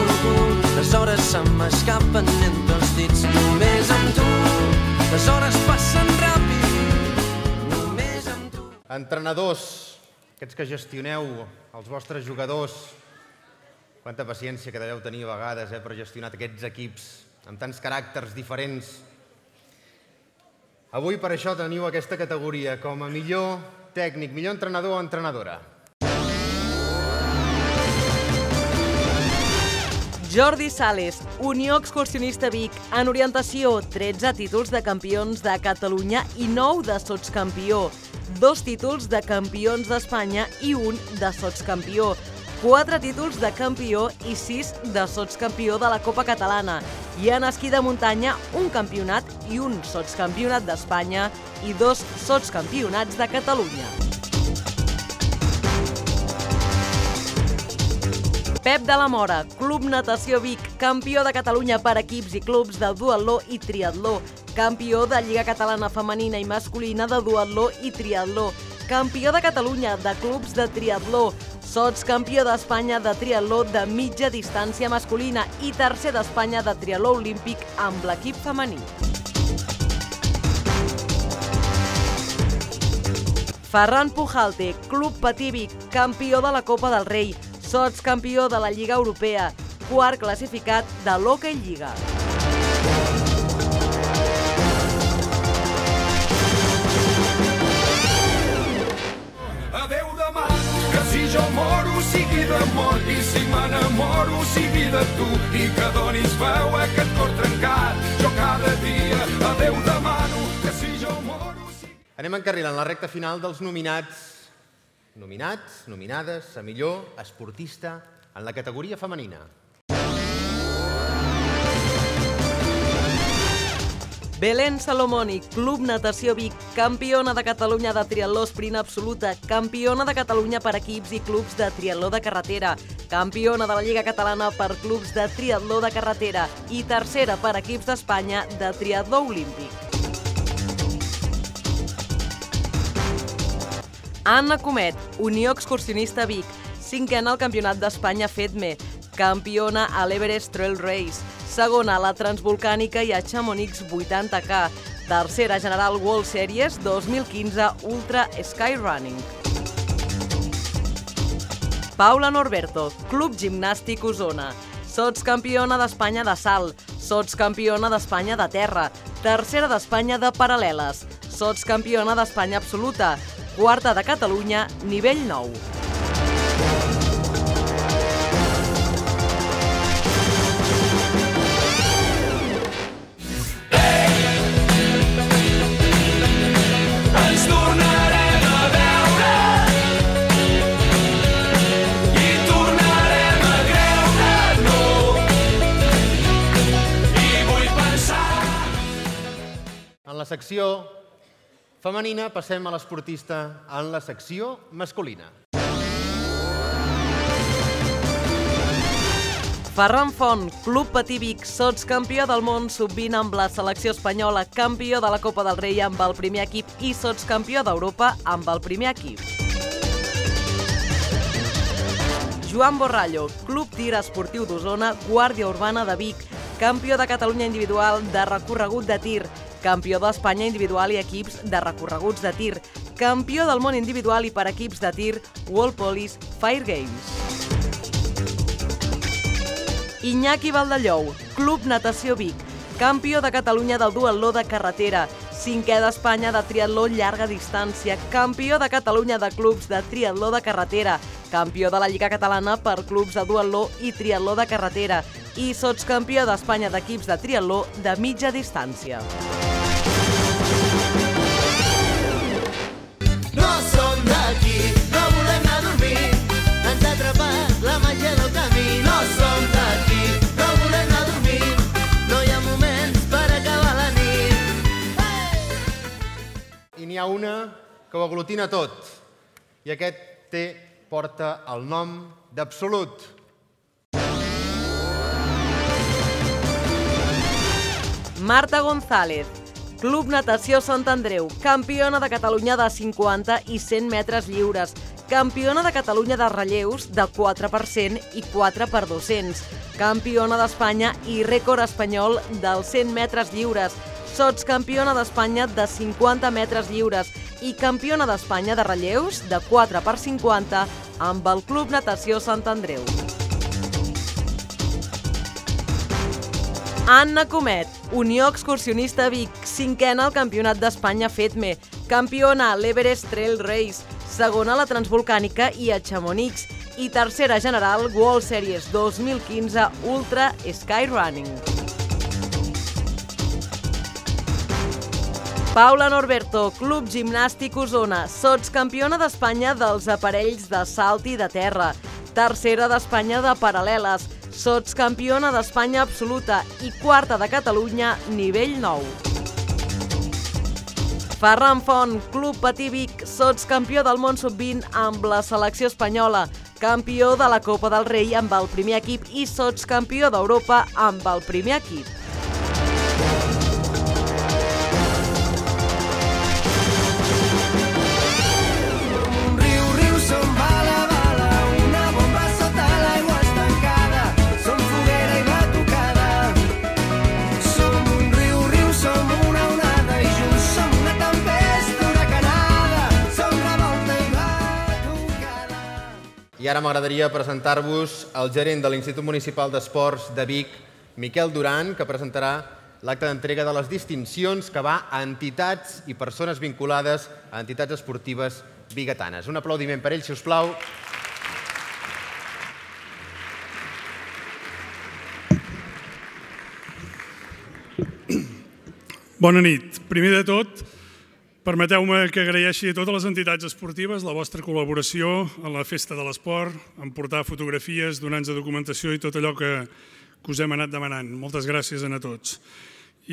les hores se m'escapen entre els dits. Només amb tu les hores passen ràpid. Només amb tu. Entrenadors, aquests que gestioneu els vostres jugadors, quanta paciència que deveu tenir a vegades per gestionar aquests equips amb tants caràcters diferents. Avui per això teniu aquesta categoria com a millor tècnic, millor entrenador o entrenadora. Jordi Sales, Unió Excursionista Vic, en orientació, 13 títols de campions de Catalunya i 9 de sotscampió, 2 títols de campions d'Espanya i 1 de sotscampió, 4 títols de campió i 6 de sotscampió de la Copa Catalana, i en esquí de muntanya un campionat i un sotscampionat d'Espanya i 2 sotscampionats de Catalunya. Pep de la Mora, Club Natació Vic, campió de Catalunya per equips i clubs de duatló i triatló, campió de Lliga Catalana Femenina i Masculina de duatló i triatló, campió de Catalunya de clubs de triatló, sotscampió d'Espanya de triatló de mitja distància masculina i tercer d'Espanya de triatló olímpic amb l'equip femení. Ferran Pujalte, Club Patí Vic, campió de la Copa del Rei, sotscampió de la Lliga Europea, quart classificat de l'Hockey Lliga. Adéu demà, que si jo moro sigui d'amor i si m'enamoro sigui de tu i que donis veu a aquest cor trencat. Jo cada dia adéu demano, que si jo moro sigui... Anem encarrilant la recta final dels nominats, nominades a millor esportista en la categoria femenina. Belén Salomoni, Club Natació Vic, campiona de Catalunya de triatló esprint absoluta, campiona de Catalunya per equips i clubs de triatló de carretera, campiona de la Lliga Catalana per clubs de triatló de carretera i tercera per equips d'Espanya de triatló olímpic. Anna Comet, Unió Excursionista Vic, cinquena al Campionat d'Espanya FEDME, campiona a l'Everest Trail Race, segona a la Transvolcànica i a Chamonix 80K, tercera general World Series 2015 Ultra Skyrunning. Paula Norberto, Club Gimnàstic Osona, sotscampiona d'Espanya de salt, sotscampiona d'Espanya de terra, tercera d'Espanya de paral·leles, sotscampiona d'Espanya absoluta, quarta de Catalunya, nivell 9. Ens tornarem a veure i tornarem a creure-nos i vull pensar... En la secció femenina passem a l'esportista en la secció masculina. Ferran Font, Club Patí Vic, sotscampió del món sub-20 amb la selecció espanyola, campió de la Copa del Rei amb el primer equip i sotscampió d'Europa amb el primer equip. Joan Borrallo, Club Tir Esportiu d'Osona, Guàrdia Urbana de Vic, campió de Catalunya individual de recorregut de tir, campió d'Espanya individual i equips de recorreguts de tir, campió del món individual i per equips de tir World Police Fire Games. Iñaki Valdellou, Club Natació Vic, campió de Catalunya del duatló de carretera, cinquè d'Espanya de triatló llarga distància, campió de Catalunya de clubs de triatló de carretera, campió de la Lliga Catalana per clubs de duatló i triatló de carretera i sotscampió d'Espanya d'equips de triatló de mitja distància. No som d'aquí, no volem anar a dormir, ens ha atrapat la màgia del camí. No som d'aquí, no volem anar a dormir, no hi ha moments per acabar la nit. I n'hi ha una que ho aglutina tot. I aquest porta el nom d'Absolut. Marta González, Club Natació Sant Andreu, campiona de Catalunya de 50 i 100 metres lliures, campiona de Catalunya de relleus de 4x100 i 4x200, campiona d'Espanya i rècord espanyol dels 100 metres lliures, sotscampiona d'Espanya de 50 metres lliures i campiona d'Espanya de relleus de 4x50 amb el Club Natació Sant Andreu. Anna Comet, Unió Excursionista Vic, cinquena al Campionat d'Espanya FEDME, campiona a l'Everest Trail Race, segona a la Transvolcànica i a Chamonix i tercera general World Series 2015 Ultra Skyrunning. Paula Norberto, Club Gimnàstic Osona, sotscampiona d'Espanya dels aparells de salt i de terra, tercera d'Espanya de paral·leles, sotscampiona d'Espanya absoluta i quarta de Catalunya nivell 9. Ferran Font, Club Patí Vic, sotscampió del món sub-20 amb la selecció espanyola, campió de la Copa del Rei amb el primer equip i sotscampió d'Europa amb el primer equip. I ara m'agradaria presentar-vos el gerent de l'Institut Municipal d'Esports de Vic, Miquel Duran, que presentarà l'acte d'entrega de les distincions que va a entitats i persones vinculades a entitats esportives biguetanes. Un aplaudiment per ell, si us plau. Bona nit. Primer de tot, permeteu-me que agraeixi a totes les entitats esportives la vostra col·laboració en la Festa de l'Esport, en portar fotografies, donar-nos documentació i tot allò que us hem anat demanant. Moltes gràcies a tots.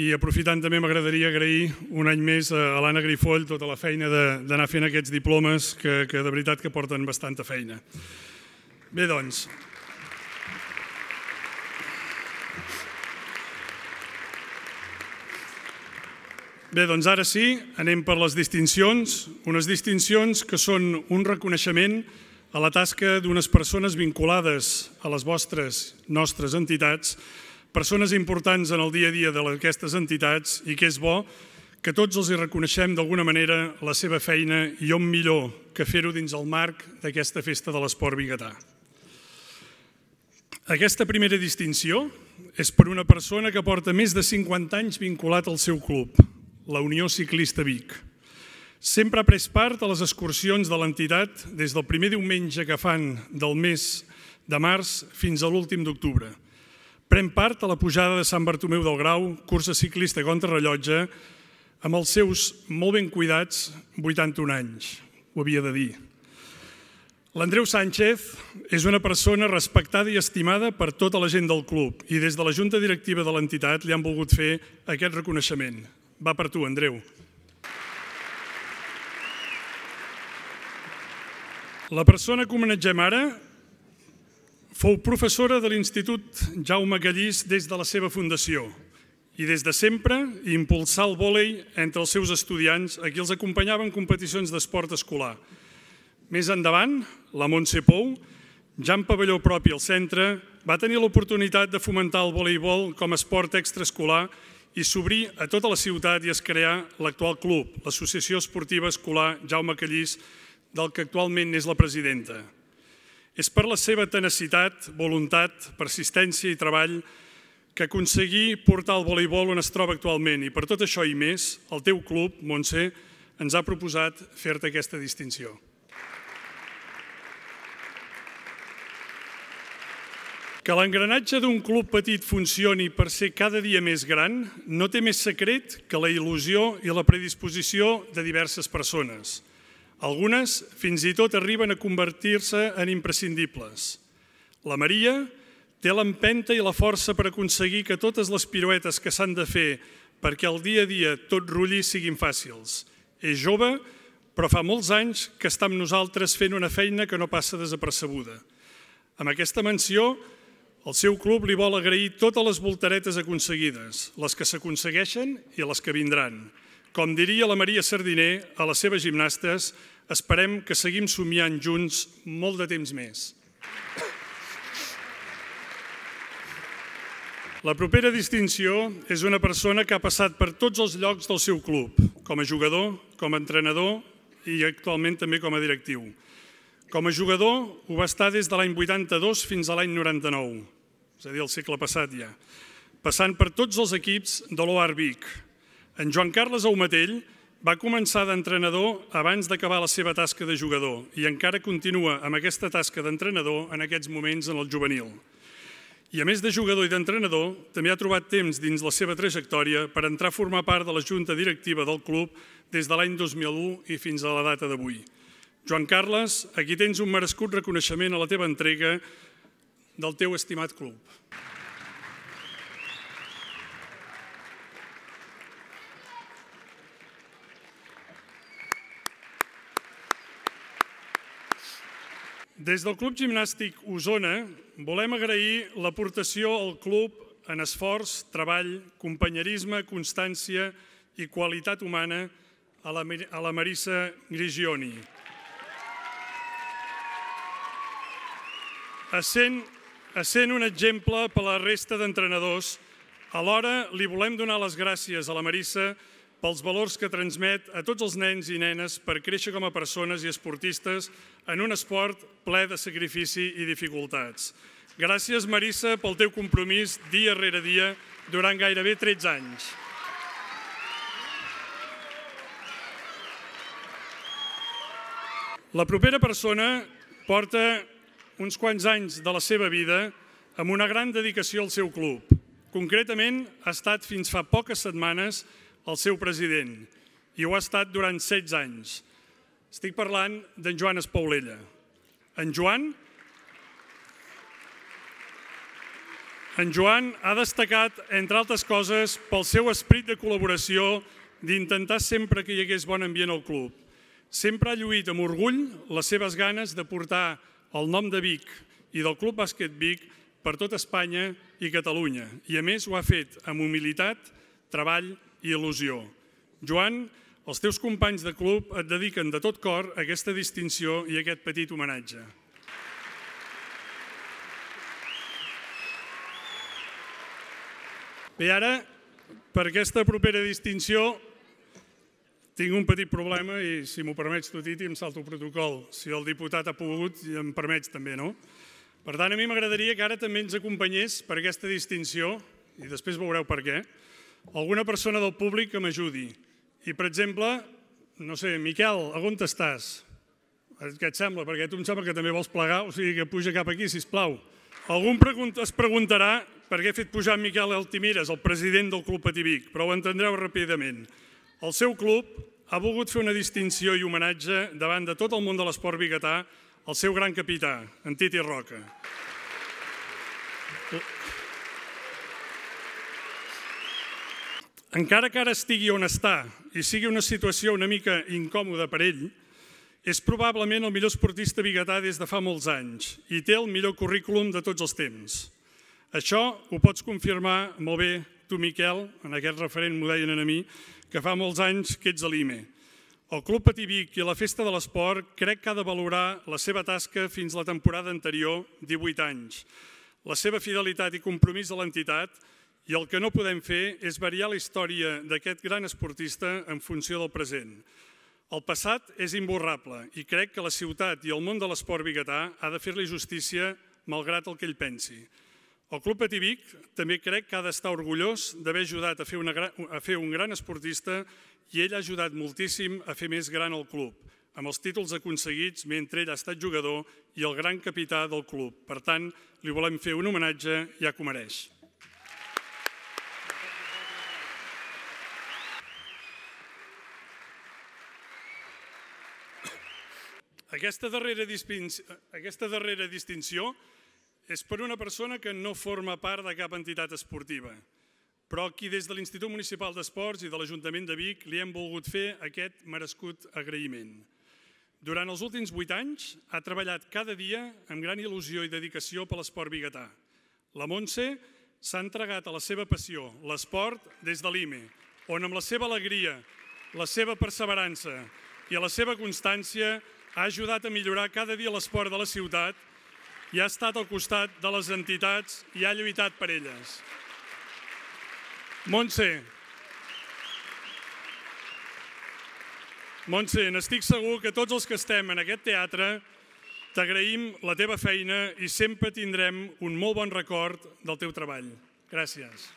I aprofitant també m'agradaria agrair un any més a l'Anna Grifoll tota la feina d'anar fent aquests diplomes que de veritat que porten bastanta feina. Bé, doncs, ara sí, anem per les distincions, unes distincions que són un reconeixement a la tasca d'unes persones vinculades a les nostres entitats, persones importants en el dia a dia d'aquestes entitats i que és bo que tots els hi reconeixem d'alguna manera la seva feina i on millor que fer-ho dins el marc d'aquesta Festa de l'Esport biguetà. Aquesta primera distinció és per una persona que porta més de 50 anys vinculat al seu club, la Unió Ciclista Vic. Sempre ha pres part a les excursions de l'entitat des del primer diumenge que fan del mes de març fins a l'últim d'octubre. Pren part a la pujada de Sant Bartomeu del Grau, cursa ciclista contrarrellotge, amb els seus molt ben cuidats 81 anys, ho havia de dir. L'Andreu Sánchez és una persona respectada i estimada per tota la gent del club i des de la Junta Directiva de l'entitat li han volgut fer aquest reconeixement. Va per tu, Andreu. La persona que homenatgem ara fou professora de l'Institut Jaume Callís des de la seva fundació i des de sempre impulsar el vòlei entre els seus estudiants a qui els acompanyava en competicions d'esport escolar. Més endavant, la Montse Pou, ja en pavelló propi al centre, va tenir l'oportunitat de fomentar el voleibol com a esport extraescolar i s'obrir a tota la ciutat i es creà l'actual club, l'Associació Esportiva Escolar Jaume Callís, del que actualment és la presidenta. És per la seva tenacitat, voluntat, persistència i treball que aconseguí portar el voleibol on es troba actualment i per tot això i més, el teu club, Montse, ens ha proposat fer-te aquesta distinció. Que l'engranatge d'un club petit funcioni per ser cada dia més gran no té més secret que la il·lusió i la predisposició de diverses persones. Algunes fins i tot arriben a convertir-se en imprescindibles. La Maria té l'empenta i la força per aconseguir que totes les piruetes que s'han de fer perquè el dia a dia tot rulli siguin fàcils. És jove, però fa molts anys que està amb nosaltres fent una feina que no passa desapercebuda. Amb aquesta menció, el seu club li vol agrair totes les voltaretes aconseguides, les que s'aconsegueixen i les que vindran. Com diria la Maria Sardiner a les seves gimnastes, esperem que seguim somiant junts molt de temps més. La propera distinció és una persona que ha passat per tots els llocs del seu club, com a jugador, com a entrenador i actualment també com a directiu. Com a jugador ho va estar des de l'any 82 fins a l'any 99, és a dir, el segle passat ja, passant per tots els equips de l'OAR Vic. En Joan Carles Aumatell va començar d'entrenador abans d'acabar la seva tasca de jugador i encara continua amb aquesta tasca d'entrenador en aquests moments en el juvenil. I a més de jugador i d'entrenador, també ha trobat temps dins la seva trajectòria per entrar a formar part de la junta directiva del club des de l'any 2001 i fins a la data d'avui. Joan Carles, aquí tens un merescut reconeixement a la teva entrega del teu estimat club. Des del Club Gimnàstic Osona volem agrair l'aportació al club en esforç, treball, companyerisme, constància i qualitat humana a la Marisa Grigioni. Essent un exemple per a la resta d'entrenadors, alhora li volem donar les gràcies a la Marisa pels valors que transmet a tots els nens i nenes per créixer com a persones i esportistes en un esport ple de sacrifici i dificultats. Gràcies, Marisa, pel teu compromís dia rere dia durant gairebé 13 anys. La propera persona porta uns quants anys de la seva vida amb una gran dedicació al seu club. Concretament, ha estat fins fa poques setmanes el seu president i ho ha estat durant 16 anys. Estic parlant d'en Joan Espaulella. En Joan ha destacat, entre altres coses, pel seu esperit de col·laboració, d'intentar sempre que hi hagués bon ambient al club. Sempre ha lluït amb orgull les seves ganes de portar el nom de Vic i del Club Bàsquet Vic per tot Espanya i Catalunya. I a més ho ha fet amb humilitat, treball i il·lusió. Joan, els teus companys de club et dediquen de tot cor a aquesta distinció i a aquest petit homenatge. Bé, ara, per aquesta propera distinció, tinc un petit problema i, si m'ho permets tu, Titi, em salto el protocol. Si el diputat ha pogut, em permets també, no? Per tant, a mi m'agradaria que ara també ens acompanyés per aquesta distinció, i després veureu per què, alguna persona del públic que m'ajudi. I, per exemple, no sé, Miquel, on estàs? Què et sembla? Perquè tu em sembla que també vols plegar, o sigui que puja cap aquí, sisplau. Algú es preguntarà per què he fet pujar en Miquel Altimires, el president del Club Patí Vic, però ho entendreu ràpidament. El seu club ha volgut fer una distinció i homenatge davant de tot el món de l'esport biguetà al seu gran capità, en Titi Roca. Encara que ara estigui on està i sigui una situació una mica incòmoda per ell, és probablement el millor esportista biguetà des de fa molts anys i té el millor currículum de tots els temps. Això ho pots confirmar molt bé tu, Miquel, en aquest referent m'ho deien a mi, que fa molts anys que ets a l'IME. El Club Patí Vic i la Festa de l'Esport crec que ha de valorar la seva tasca fins la temporada anterior, 18 anys, la seva fidelitat i compromís a l'entitat. I el que no podem fer és variar la història d'aquest gran esportista en funció del present. El passat és imborrable i crec que la ciutat i el món de l'esport biguetà ha de fer-li justícia malgrat el que ell pensi. El Club Patí Vic també crec que ha d'estar orgullós d'haver ajudat a fer un gran esportista i ell ha ajudat moltíssim a fer més gran el club, amb els títols aconseguits mentre ell ha estat jugador i el gran capità del club. Per tant, li volem fer un homenatge, ja que ho mereix. Aquesta darrera distinció és per una persona que no forma part de cap entitat esportiva, però qui des de l'Institut Municipal d'Esports i de l'Ajuntament de Vic li hem volgut fer aquest merescut agraïment. Durant els últims 8 anys ha treballat cada dia amb gran il·lusió i dedicació per l'esport biguetà. La Montse s'ha entregat a la seva passió, l'esport, des de l'IME, on amb la seva alegria, la seva perseverança i la seva constància ha ajudat a millorar cada dia l'esport de la ciutat i ha estat al costat de les entitats i ha lluitat per elles. Montse, n'estic segur que tots els que estem en aquest teatre t'agraïm la teva feina i sempre tindrem un molt bon record del teu treball. Gràcies.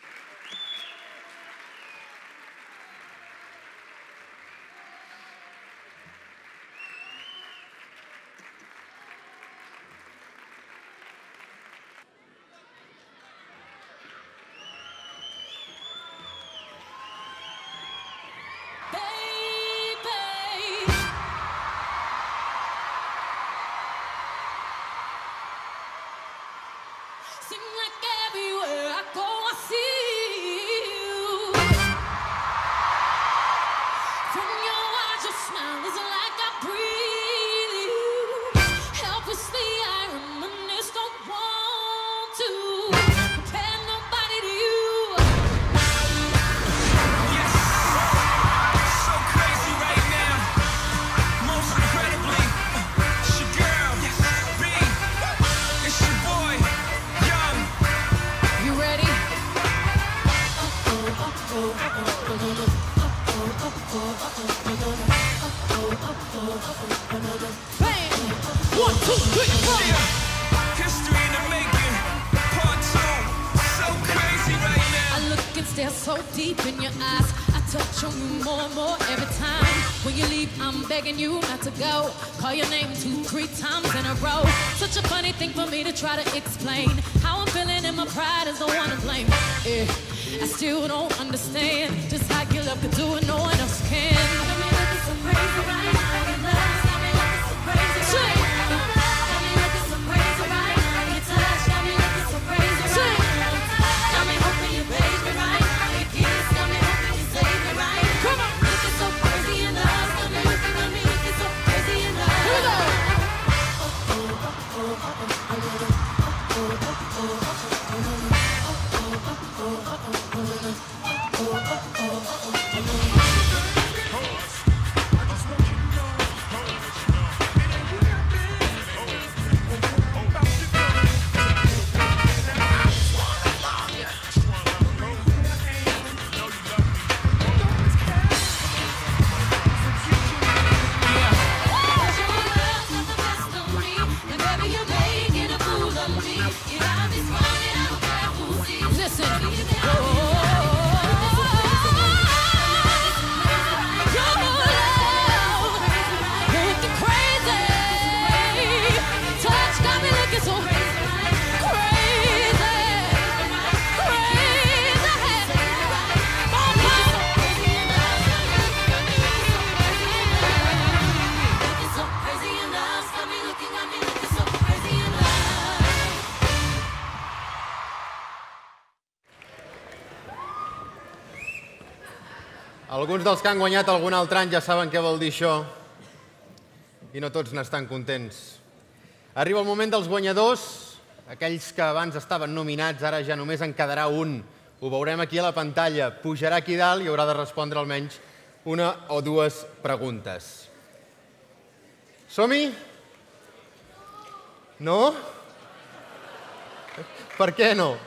So deep in your eyes, I touch on you more and more every time. When you leave, I'm begging you not to go. Call your name 2-3 times in a row. Such a funny thing for me to try to explain. How I'm feeling and my pride is the one to blame. Yeah, I still don't understand just how your love could do it, no one else can. Got me looking so crazy right now. Your love got me looking so crazy right now. Got me looking so crazy right now. Your touch got me looking so crazy right now. Got me hoping you praise me right. Alguns dels que han guanyat algun altre any ja saben què vol dir això i no tots n'estan contents. Arriba el moment dels guanyadors, aquells que abans estaven nominats, ara ja només en quedarà un. Ho veurem aquí a la pantalla, pujarà aquí dalt i haurà de respondre almenys una o dues preguntes. Som-hi? No? Per què no?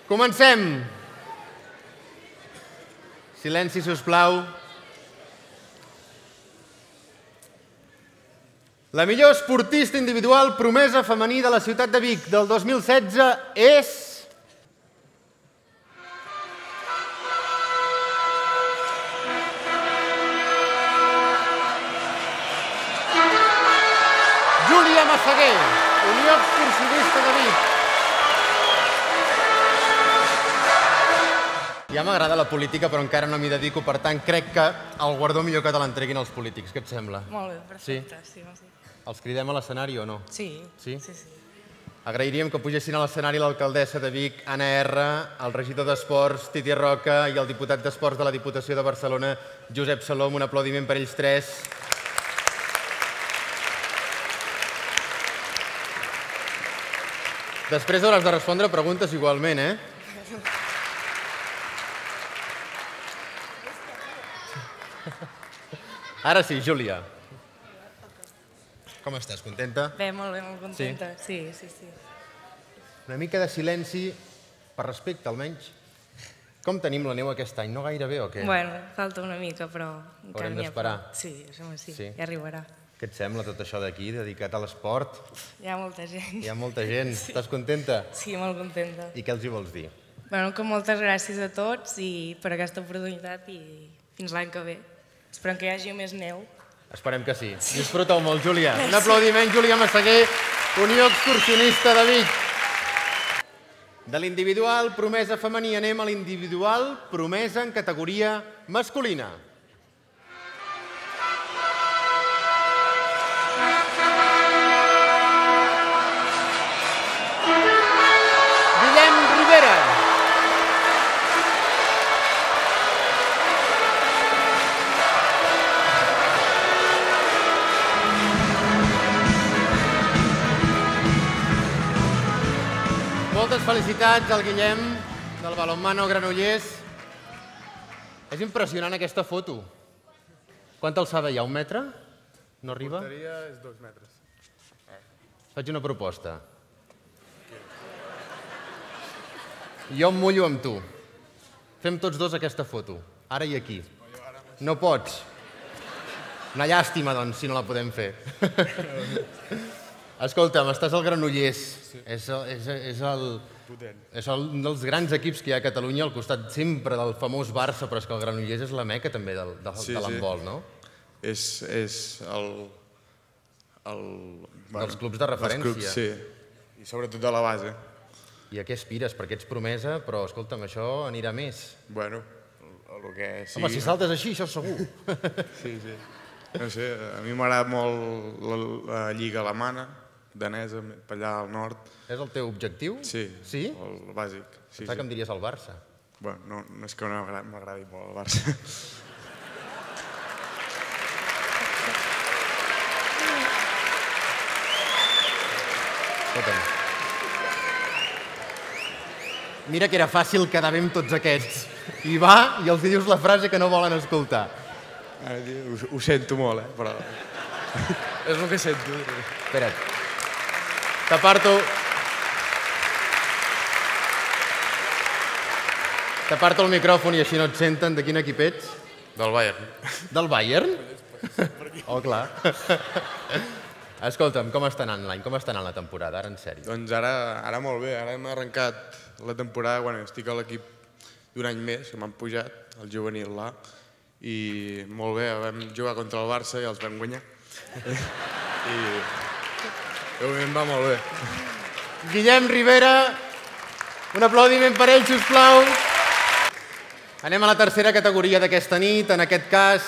Comencem. Silenci, sisplau. La millor esportista individual promesa femení de la ciutat de Vic del 2016 és... Júlia Massaguer, Unió Excursionista de Vic. Ja m'agrada la política, però encara no m'hi dedico, per tant, crec que el guardó millor que te l'entreguin els polítics. Què et sembla? Molt bé, perfecte. Sí? Els cridem a l'escenari o no? Sí. Sí? Sí, sí. Agrairíem que pugessin a l'escenari l'alcaldessa de Vic, Anna R, el regidor d'Esports, Titi Roca, i el diputat d'Esports de la Diputació de Barcelona, Josep Salom. Un aplaudiment per ells tres. Després hauràs de respondre preguntes igualment, eh? Ara sí, Júlia. Com estàs? Contenta? Bé, molt contenta. Sí. Una mica de silenci, per respecte almenys. Com tenim la neu aquest any? No gaire bé o què? Bueno, falta una mica, però... Haurem d'esperar. Sí, ja arribarà. Què et sembla tot això d'aquí, dedicat a l'esport? Hi ha molta gent. Hi ha molta gent. Estàs contenta? Sí, molt contenta. I què els hi vols dir? Bueno, que moltes gràcies a tots i per aquesta oportunitat i fins l'any que ve. Esperem que hi hagi més neu. Esperem que sí. Disfruta-ho molt, Júlia. Un aplaudiment, Júlia Massaguer, Unió Excursionista de Vic. De l'individual promesa femení anem a l'individual promesa en categoria masculina. Guillem Rivera. Moltes felicitats al Guillem del balonmano Granollers. És impressionant aquesta foto. Quanta alçada hi ha? 1 metre? No arriba? La porteria és 2 metres. Faig una proposta. Jo em mullo amb tu. Fem tots dos aquesta foto, ara i aquí. No pots? Una llàstima, doncs, si no la podem fer. Escolta'm, estàs al Granollers. És un dels grans equips que hi ha a Catalunya, al costat sempre del famós Barça, però és que el Granollers és la meca també de l'handbol, no? És dels clubs de referència. Sí, i sobretot de la base. I a què aspires? Perquè ets promesa, però escolta'm, això anirà més. Bueno, el que sigui. Home, si saltes així, això segur. Sí. No sé, a mi m'agrada molt la lliga alemana, danesa, per allà al nord. És el teu objectiu? Sí. Sí? El bàsic. Pensava que em diries el Barça. Bueno, no és que no m'agradi molt el Barça. Escolta'm. Mira que era fàcil quedar bé amb tots aquests. I va i els dius la frase que no volen escoltar. Ho sento molt, però... És el que sento. Espera't. T'aparto el micròfon i així no et senten. De quin equip ets? Del Bayern. Del Bayern? Oh, clar. Escolta'm, com està anant l'any? Com està anant la temporada, ara en sèrio? Doncs ara molt bé. Ara hem arrencat la temporada, bueno, estic a l'equip d'un any més, que m'han pujat, el juvenil là, i molt bé, vam jugar contra el Barça i els vam guanyar. I de moment va molt bé. Guillem Rivera, un aplaudiment per ell, sisplau. Anem a la tercera categoria d'aquesta nit, en aquest cas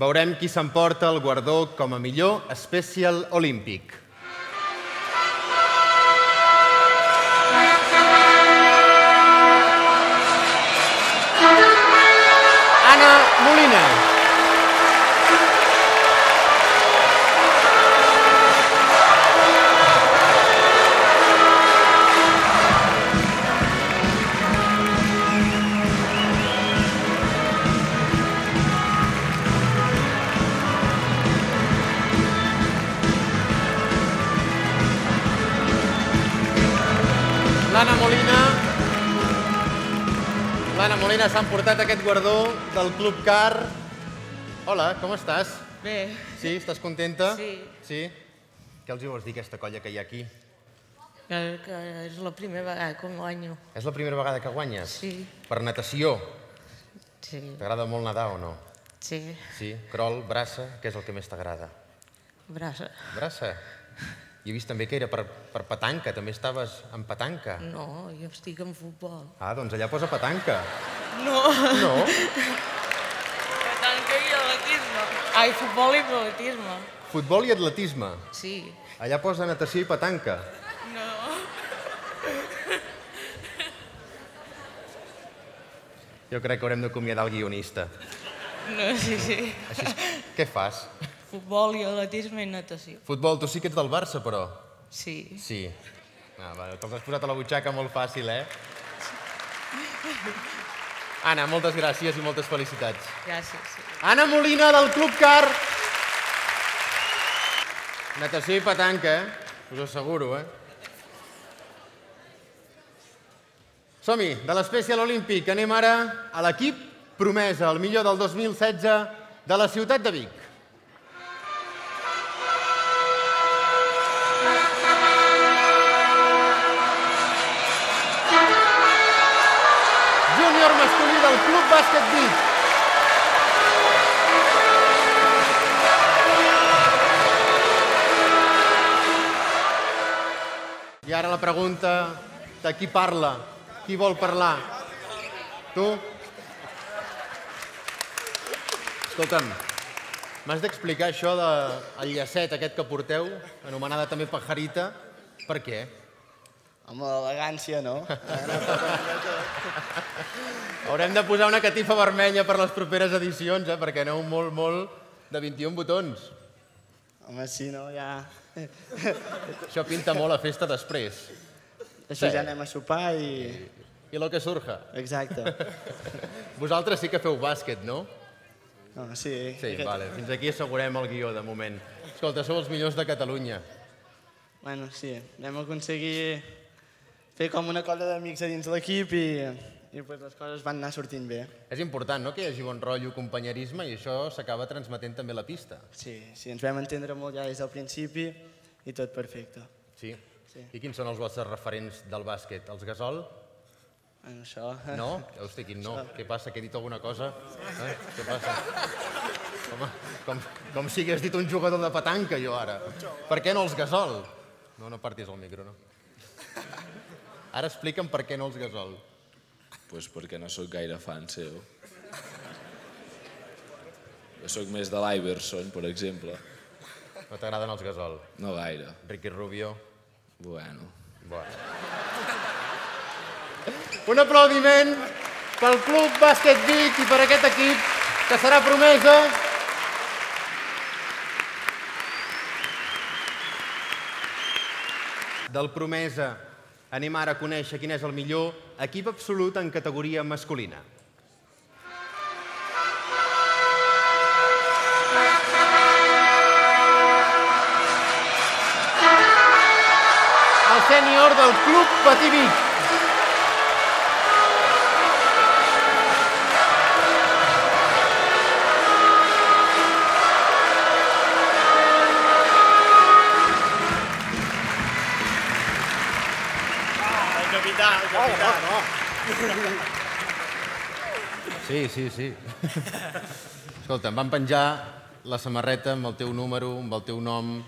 veurem qui s'emporta el guardó com a millor Special Olímpic. Anna Molina. L'Anna Molina s'ha emportat aquest guardó del Club Car. Hola, com estàs? Bé. Sí, estàs contenta? Sí. Sí? Què els hi vols dir aquesta colla que hi ha aquí? Que és la primera vegada que guanyo. És la primera vegada que guanyes? Sí. Per natació? Sí. T'agrada molt nedar o no? Sí. Sí? Crawl, braça, què és el que més t'agrada? Braça. Braça? I he vist també que era per petanca, també estaves en petanca. No, jo estic en futbol. Ah, doncs allà posa petanca. No. No? Petanca i atletisme. Ai, futbol i atletisme. Futbol i atletisme. Sí. Allà posa natació i petanca. No. Jo crec que haurem d'acomiadar el guionista. No, sí. Així, què fas? Futbol i atletisme i natació. Futbol, tu sí que ets del Barça, però... Sí. Sí. Te'ls has posat a la butxaca molt fàcil, eh? Anna, moltes gràcies i moltes felicitats. Gràcies. Anna Molina, del Club Car. Natació i petanca, us ho asseguro, eh? Som-hi, de l'Especial Olímpic. Anem ara a l'equip promesa, el millor del 2016 de la ciutat de Vic. Júnior masculí del Club Bàsquet Vic. I ara la pregunta de qui parla, qui vol parlar. Tu? Escolta'm, m'has d'explicar això del llacet aquest que porteu, anomenada també pajarita, per què? Home, l'elegància, no? Haurem de posar una catifa vermella per les properes edicions, perquè aneu molt de 21 botons. Home, sí, no? Ja... Això pinta molt a festa després. Així ja anem a sopar i... I lo que surja. Exacte. Vosaltres sí que feu bàsquet, no? Sí. Sí, vale. Fins aquí assegurem el guió, de moment. Escolta, sou els millors de Catalunya. Bueno, sí. Vam aconseguir fer com una cosa d'amics a dins l'equip i les coses van anar sortint bé. És important, no?, que hi hagi bon rotllo, companyerisme, i això s'acaba transmetent també a la pista. Sí, ens vam entendre molt ja des del principi i tot perfecte. Sí? I quins són els vostres referents del bàsquet? Els Gasol? Bueno, això... No? Ja us dic no. Què passa, que he dit alguna cosa? Què passa? Com si hagués dit un jugador de petanca, jo, ara. Per què no els Gasol? No partis el micro, no. Ara explica'm per què no els Gasol. Doncs perquè no sóc gaire fan seu. Jo sóc més de l'Iverson, per exemple. No t'agraden els Gasol? No gaire. Ricky Rubio? Bueno. Un aplaudiment pel Club Bàsquet Vic i per aquest equip que serà promesa. Del promesa anem ara a conèixer quin és el millor equip absolut en categoria masculina. El sènior del Club Patí Vic. Sí. Escolta, em van penjar la samarreta amb el teu número, amb el teu nom,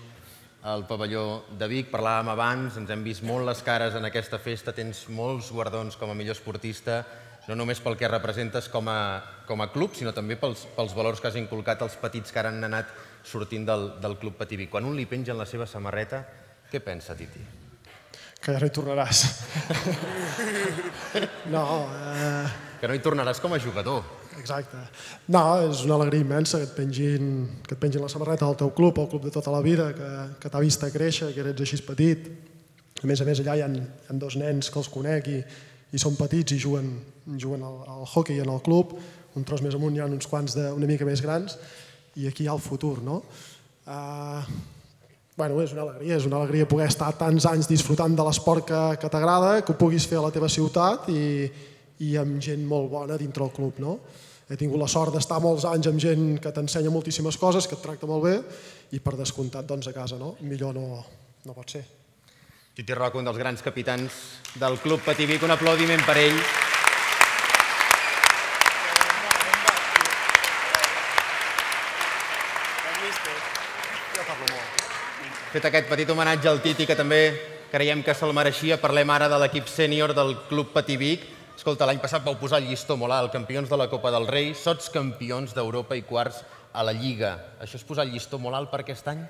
al pavelló de Vic. Parlàvem abans, ens hem vist molt les cares en aquesta festa. Tens molts guardons com a millor esportista, no només pel que representes com a club, sinó també pels valors que has inculcat als petits que ara han anat sortint del Club Patí Vic. Quan un li penja en la seva samarreta, què pensa, Titi? Que ja no hi tornaràs. No. Que no hi tornaràs com a jugador. Exacte. No, és una alegria immensa que et pengin la samarreta del teu club, el club de tota la vida, que t'ha vist créixer, que eres així petit. A més, allà hi ha dos nens que els conec i són petits i juguen al hoquei en el club. Un tros més amunt hi ha uns quants una mica més grans i aquí hi ha el futur, no? Bueno, és una alegria poder estar tants anys disfrutant de l'esport que t'agrada, que ho puguis fer a la teva ciutat i amb gent molt bona dintre el club, no? He tingut la sort d'estar molts anys amb gent que t'ensenya moltíssimes coses, que et tracta molt bé i per descomptat, doncs, a casa, no? Millor no pot ser. Titi Roca, un dels grans capitans del Club Patí Vic, un aplaudiment per ell. Fet aquest petit homenatge al Titi, que també creiem que se'l mereixia, parlem ara de l'equip sènior del Club Patí Vic. Escolta, l'any passat vau posar el llistó molt alt, campions de la Copa del Rei, sots campions d'Europa i quarts a la Lliga. Això és posar el llistó molt alt per aquest any?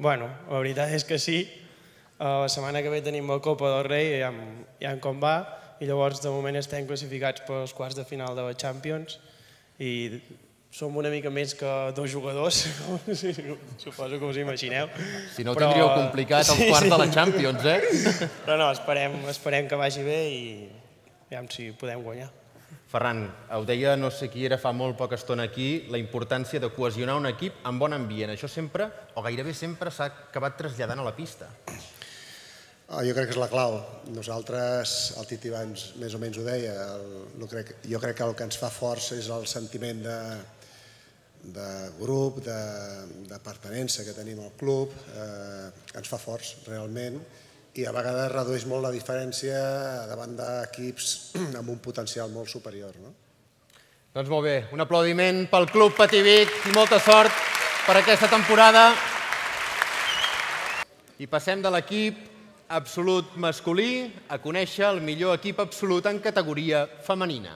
Bueno, la veritat és que sí. La setmana que ve tenim la Copa del Rei, ja com va, i llavors de moment estem classificats pels quarts de final de la Champions i som una mica més que 2 jugadors, suposo que us imagineu. Si no, tindríeu complicat els quarts de la Champions, eh? Però no, esperem que vagi bé i aviam si podem guanyar. Ferran, ho deia no sé qui era fa molt poca estona aquí, la importància de cohesionar un equip amb bon ambient. Això sempre, o gairebé sempre, s'ha acabat traslladant a la pista. Jo crec que és la clau. Nosaltres, el Titi abans més o menys ho deia, jo crec que el que ens fa forts és el sentiment de grup, de pertinença que tenim al club, ens fa forts realment i a vegades redueix molt la diferència davant d'equips amb un potencial molt superior. Doncs molt bé, un aplaudiment pel Club Patí Vic i molta sort per aquesta temporada. I passem de l'equip absolut masculí a conèixer el millor equip absolut en categoria femenina.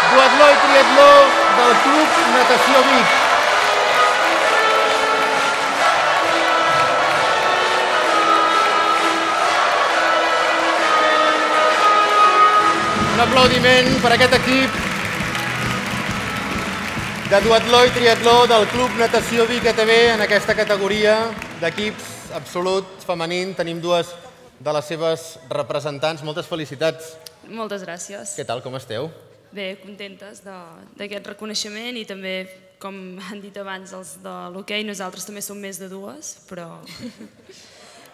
Duatló i triatló del Club Natació Vic. Un aplaudiment per aquest equip de duatló i triatló del Club Natació Vic ETV en aquesta categoria d'equips absolut femení. Tenim dues de les seves representants. Moltes felicitats. Moltes gràcies. Què tal, com esteu? Bé, contentes d'aquest reconeixement i també, com han dit abans els de l'hoquei, nosaltres també som més de dues, però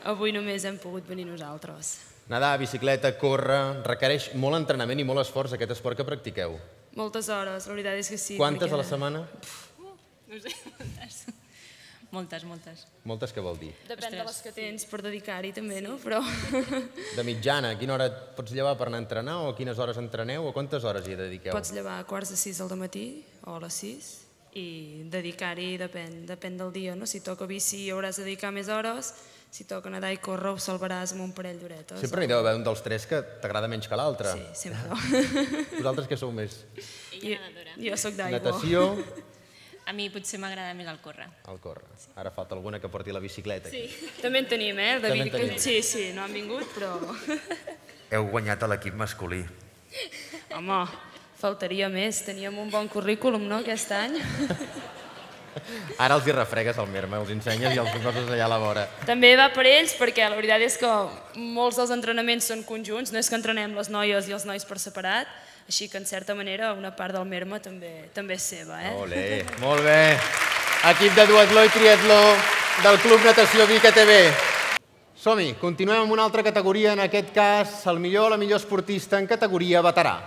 avui només hem pogut venir nosaltres. Nedar, bicicleta, córrer, requereix molt entrenament i molt esforç aquest esport que practiqueu. Moltes hores, la veritat és que sí. Quantes a la setmana? No sé, moltes. Moltes, què vol dir? Depèn de les que tens per dedicar-hi també, no? Però... De mitjana, a quina hora et pots llevar per anar a entrenar o a quines hores entreneu o quantes hores hi dediqueu? Pots llevar a 5:45 al matí o a les 6 i dedicar-hi depèn del dia, no? Si toca bici hauràs de dedicar més hores, si toca nedar i córrer ho salvaràs amb un parell d'horetes. Sempre n'hi deu haver un dels tres que t'agrada menys que l'altre. Sí, sempre. Vosaltres què sou més? Jo soc d'aigua. Natació? A mi potser m'agrada més el córrer. El córrer. Ara falta alguna que porti la bicicleta. Sí, també en tenim, eh? També en tenim. Sí, no han vingut, però... Heu guanyat a l'equip masculí. Home, faltaria més. Teníem un bon currículum, no, aquest any? Ara els hi refregues al Merma, els ensenyes i els poses allà a la vora. També va per ells, perquè la veritat és que molts dels entrenaments són conjunts, no és que entrenem les noies i els nois per separat, així que en certa manera una part del Merma també és seva. Olé, molt bé. Equip de duatló i triatló del Club Natació Vic ETV. Som-hi, continuem amb una altra categoria, en aquest cas el millor o la millor esportista en categoria veterà.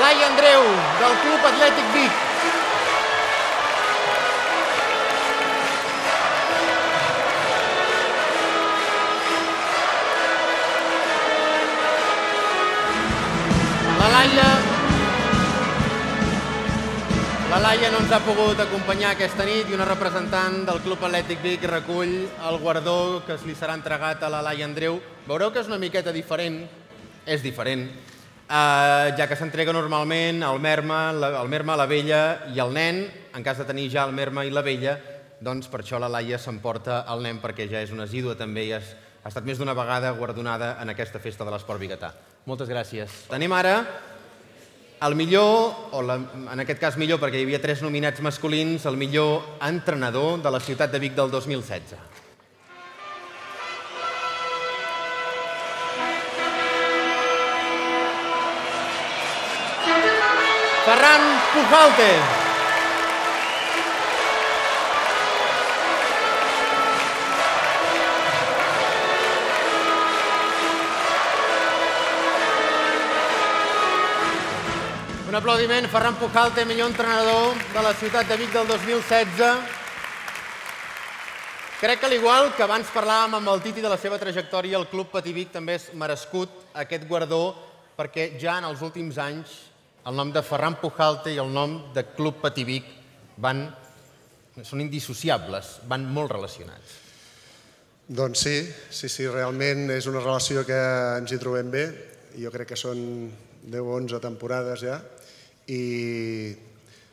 Laia Andreu, del Club Atlètic Vic. La Laia no ens ha pogut acompanyar aquesta nit i una representant del Club Atlètic Vic recull el guardó que li serà entregat a la Laia Andreu. Veureu que és una miqueta diferent, és diferent, ja que s'entrega normalment al Merma, la Vella i el nen. En cas de tenir ja el Merma i la Vella, doncs per això la Laia s'emporta el nen perquè ja és una assídua també i ha estat més d'una vegada guardonada en aquesta festa de l'esport biguetà. Moltes gràcies. Tenim ara el millor, o en aquest cas millor perquè hi havia 3 nominats masculins, el millor entrenador de la ciutat de Vic del 2016. Ferran Pujalte. Un aplaudiment, Ferran Pujalte, millor entrenador de la ciutat de Vic del 2016. Crec que al igual que abans parlàvem amb el Titi de la seva trajectòria, el Club Patí Vic també és merescut aquest guardó perquè ja en els últims anys el nom de Ferran Pujalte i el nom de Club Patí Vic són indissociables, van molt relacionats. Doncs sí, realment és una relació que ens hi trobem bé. Jo crec que són 10 o 11 temporades ja i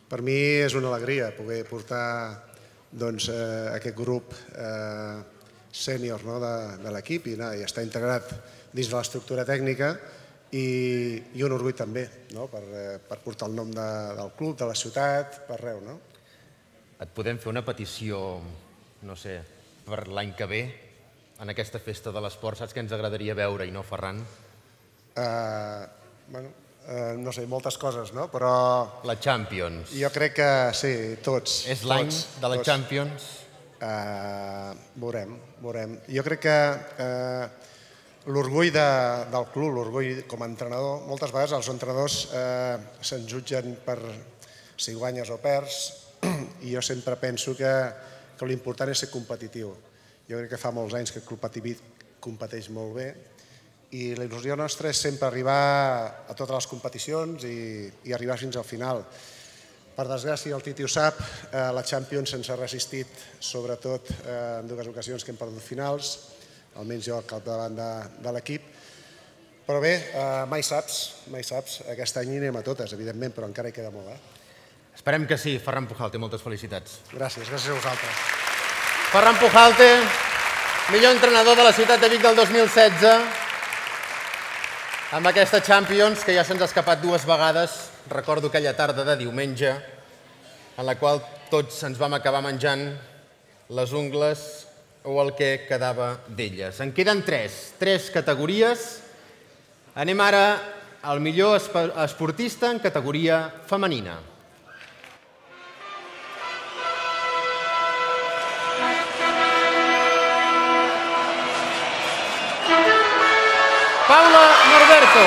per mi és una alegria poder portar aquest grup sènior de l'equip i estar integrat dins de l'estructura tècnica i un orgull també per portar el nom del club, de la ciutat, per arreu. Et podem fer una petició, no sé, per l'any que ve, en aquesta festa de l'esport, saps què ens agradaria veure i no, Ferran? No sé, moltes coses, no? Però... La Champions. Jo crec que sí, tots. És l'any de la Champions? Veurem. Jo crec que l'orgull del club, l'orgull com a entrenador, moltes vegades els entrenadors se'n jutgen per si guanyes o perds i jo sempre penso que l'important és ser competitiu. Jo crec que fa molts anys que el Club Patí Vic competeix molt bé i la il·lusió nostra és sempre arribar a totes les competicions i arribar fins al final. Per desgràcia, el Titi ho sap, la Champions se'ns ha resistit, sobretot en 2 ocasions que hem perdut finals, almenys jo al capdavant de l'equip. Però bé, mai saps, aquest any hi anem a totes, evidentment, però encara hi queda molt. Esperem que sí, Ferran Pujalte, moltes felicitats. Gràcies a vosaltres. Ferran Pujalte, millor entrenador de la ciutat de Vic del 2016, amb aquesta Champions, que ja se'ns ha escapat 2 vegades. Recordo aquella tarda de diumenge, en la qual tots ens vam acabar menjant les ungles o el que quedava d'elles. En queden 3 categories. Anem ara al millor esportista en categoria femenina. Paula Norberto.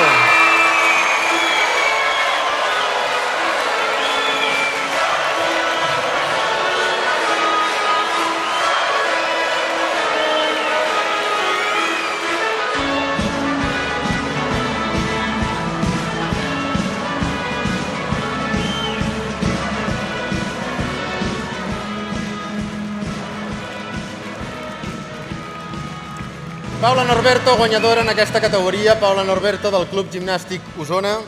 Paula Norberto, guanyadora en aquesta categoria. Paula Norberto, del Club Gimnàstic Osona.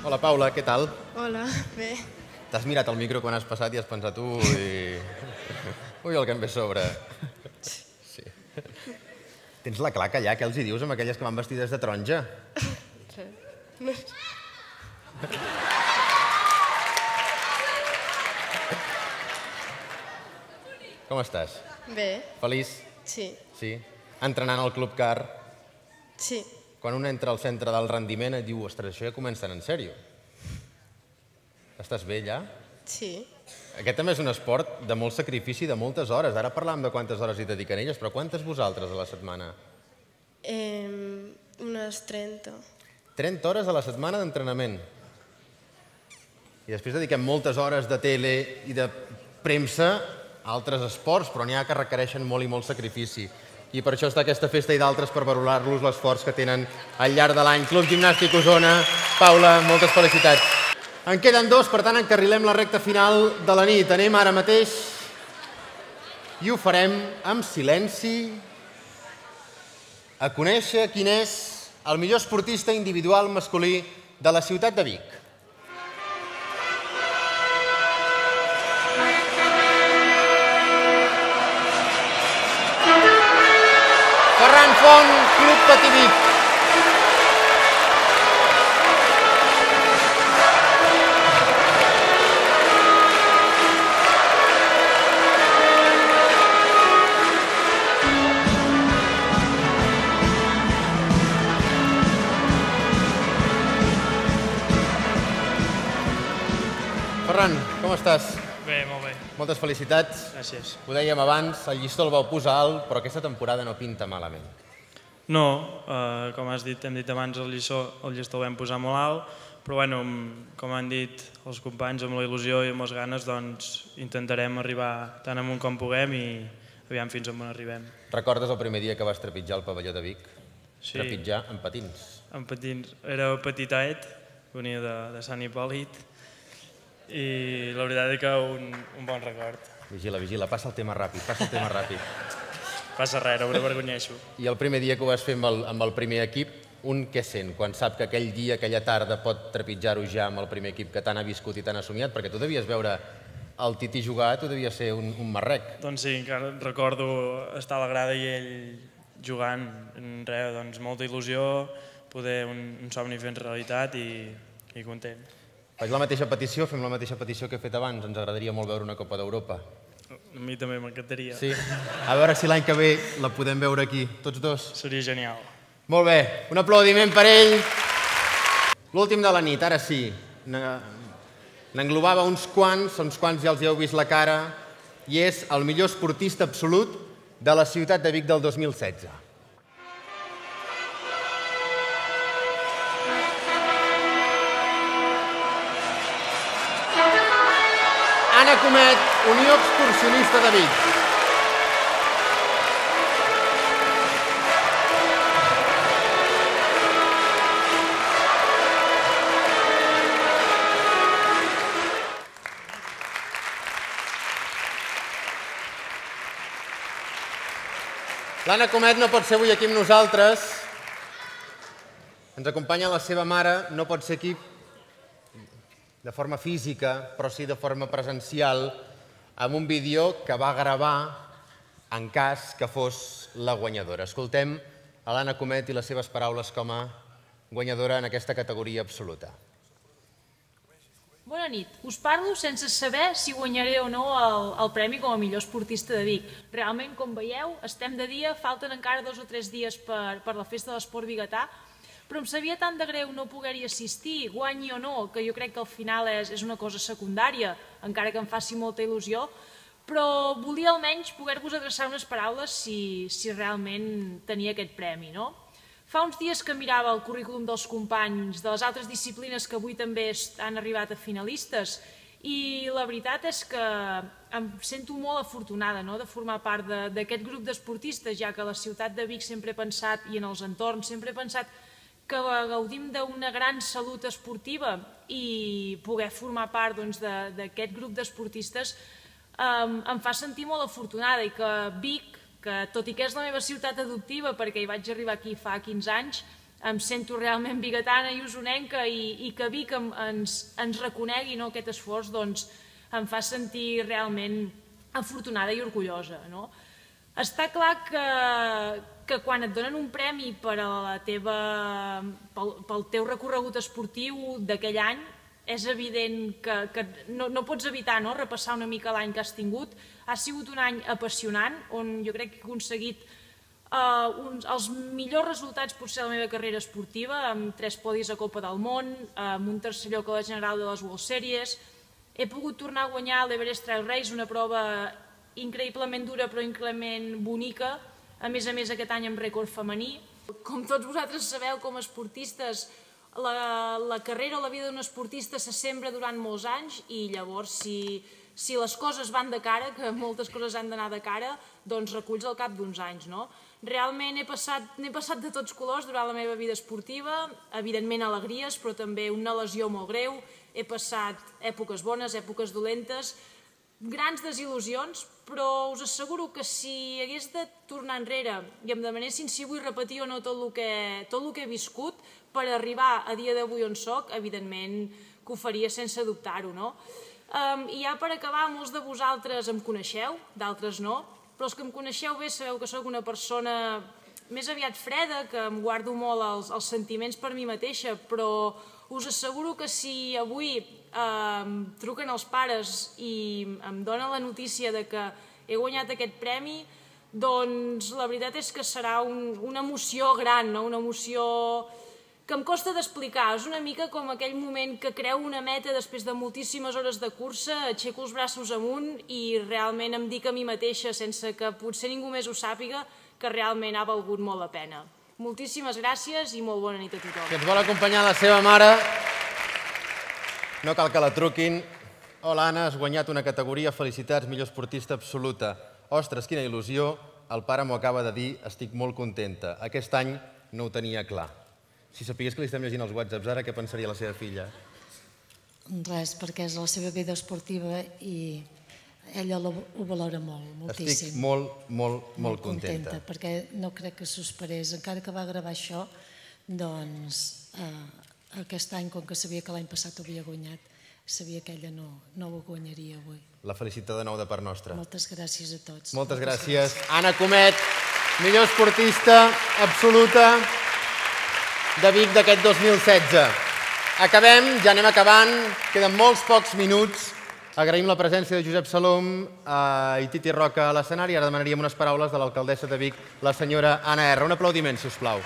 Hola, Paula, què tal? Hola, bé. T'has mirat el micro quan has passat i has pensat, ui, el que em ve a sobre. Sí. Tens la claca allà, què els hi dius amb aquelles que van vestides de taronja? Com estàs? Bé. Feliç? Sí. Sí? Entrenant al Club Car? Sí. Quan un entra al centre del rendiment et diu, ostres, això ja comença en sèrio. Estàs bé allà? Sí. Aquest també és un esport de molt sacrifici, de moltes hores. Ara parlàvem de quantes hores hi dediquen elles, però quantes vosaltres a la setmana? Unes 30. 30 hores a la setmana d'entrenament. I després dediquem moltes hores de tele i de premsa a altres esports, però n'hi ha que requereixen molt i molt sacrifici. I per això està aquesta festa i d'altres per valorar-los l'esforç que tenen al llarg de l'any. Club Gimnàstic Osona. Paula, moltes felicitats. En queden 2, per tant encarrilem la recta final de la nit. Anem ara mateix i ho farem amb silenci a conèixer quin és el millor esportista individual masculí de la ciutat de Vic. Ferran Font, Club Patí Vic. Ferran, com estàs? Bé, molt bé. Moltes felicitats. Gràcies. Ho dèiem abans, el llistó el vau posar alt, però aquesta temporada no pinta malament. No, com has dit, hem dit abans, el llistó el vam posar molt alt, però bueno, com han dit els companys, amb la il·lusió i amb les ganes, doncs intentarem arribar tan amunt com puguem i aviam fins on arribem. Recordes el primer dia que vas trepitjar el pavelló de Vic? Sí. Trepitjar amb patins. Amb patins. Era petitaet venia de Sant Hipòlit, i la veritat és que un bon record. Vigila, passa el tema ràpid, Passa res, no ho avergonyeixo. I el primer dia que ho vas fer amb el primer equip, un què sent quan sap que aquell dia, aquella tarda, pot trepitjar-ho ja amb el primer equip que tant ha viscut i tant ha somiat? Perquè tu devies veure el Titi jugar, tu devies ser un marrec. Doncs sí, encara recordo estar a la grada i ell jugant, doncs molta il·lusió, poder un somni fent realitat i content. Faig la mateixa petició, fem la mateixa petició que he fet abans, ens agradaria molt veure una Copa d'Europa. A mi també m'encantaria. Sí? A veure si l'any que ve la podem veure aquí, tots dos. Seria genial. Molt bé, un aplaudiment per ell. L'últim de la nit, ara sí. N'englobava uns quants ja els hi heu vist la cara, i és el millor esportista absolut de la ciutat de Vic del 2016. Anna Comet, Unió Excursionista de Vic. L'Anna Comet no pot ser avui aquí amb nosaltres. Ens acompanya la seva mare, no pot ser aquí de forma física, però sí de forma presencial, amb un vídeo que va gravar en cas que fos la guanyadora. Escoltem a l'Anna Comet i les seves paraules com a guanyadora en aquesta categoria absoluta. Bona nit. Us parlo sense saber si guanyaré o no el premi com a millor esportista de Vic. Realment, com veieu, estem de dia, falten encara 2 o 3 dies per la festa de l'esport biguetà, però em sabia tant de greu no poder-hi assistir, guanyi o no, que jo crec que al final és una cosa secundària, encara que em faci molta il·lusió, però volia almenys poder-vos adreçar unes paraules si realment tenia aquest premi, no? Fa uns dies que mirava el currículum dels companys de les altres disciplines que avui també han arribat a finalistes i la veritat és que em sento molt afortunada de formar part d'aquest grup d'esportistes, ja que a la ciutat de Vic sempre he pensat, i en els entorns sempre he pensat, que gaudim d'una gran salut esportiva i poder formar part d'aquest grup d'esportistes em fa sentir molt afortunada i que Vic, que tot i que és la meva ciutat adoptiva perquè hi vaig arribar aquí fa 15 anys, em sento realment biguetana i usonenca i que Vic ens reconegui aquest esforç em fa sentir realment afortunada i orgullosa. Està clar que quan et donen un premi pel teu recorregut esportiu d'aquell any, és evident que no pots evitar repassar una mica l'any que has tingut. Ha sigut un any apassionant, on jo crec que he aconseguit els millors resultats potser de la meva carrera esportiva, amb 3 podis a Copa del Món, amb un tercer lloc a la General de les World Series. He pogut tornar a guanyar l'Everest Trail Race, una prova increïblement dura però increïblement bonica, a més aquest any amb rècord femení. Com tots vosaltres sabeu, com a esportistes, la carrera o la vida d'un esportista se sembra durant molts anys i llavors si les coses van de cara, que moltes coses han d'anar de cara, doncs reculls al cap d'uns anys. Realment n'he passat de tots colors durant la meva vida esportiva, evidentment alegries, però també una lesió molt greu, he passat èpoques bones, èpoques dolentes, grans desil·lusions, però us asseguro que si hagués de tornar enrere i em demanessin si vull repetir o no tot el que he viscut per arribar a dia d'avui on soc, evidentment que ho faria sense dubtar-ho. I ja per acabar, molts de vosaltres em coneixeu, d'altres no, però els que em coneixeu bé sabeu que sóc una persona més aviat freda, que em guardo molt els sentiments per mi mateixa, però us asseguro que si avui truquen els pares i em donen la notícia que he guanyat aquest premi, doncs la veritat és que serà una emoció gran, una emoció que em costa d'explicar. És una mica com aquell moment que creu una meta després de moltíssimes hores de cursa, aixeco els braços amunt i realment em dic a mi mateixa, sense que potser ningú més ho sàpiga, que realment ha valgut molt la pena. Moltíssimes gràcies i molt bona nit a tothom. Que ens vol acompanyar la seva mare. No cal que la truquin. Hola, Anna, has guanyat una categoria. Felicitats, millor esportista absoluta. Ostres, quina il·lusió. El pare m'ho acaba de dir, estic molt contenta. Aquest any no ho tenia clar. Si sapigués que li estem llegint els whatsapps ara, què pensaria la seva filla? Res, perquè és la seva vida esportiva i ella ho valora molt, moltíssim. Estic molt contenta. Perquè no crec que s'esperés, encara que va gravar això, doncs aquest any, com que sabia que l'any passat ho havia guanyat, sabia que ella no ho guanyaria avui. La felicita de nou de part nostra. Moltes gràcies a tots. Moltes gràcies. Anna Comet, millor esportista absoluta de Vic d'aquest 2016. Acabem, ja anem acabant, queden molts pocs minuts. Agraïm la presència de Josep Salom i Titi Roca a l'escenari. Ara demanaríem unes paraules de l'alcaldessa de Vic, la senyora Anna R. Un aplaudiment, si us plau.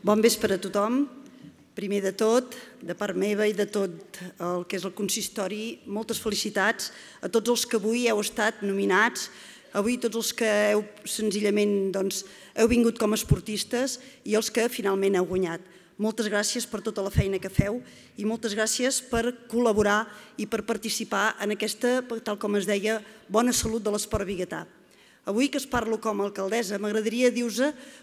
Bon vespre a tothom. Primer de tot, de part meva i de tot el que és el consistori, moltes felicitats a tots els que avui heu estat nominats, avui tots els que heu senzillament heu vingut com a esportistes i els que finalment heu guanyat. Moltes gràcies per tota la feina que feu i moltes gràcies per col·laborar i per participar en aquesta, tal com es deia, bona salut de l'esport biguetà. Avui que es parlo com a alcaldessa, m'agradaria dir-vos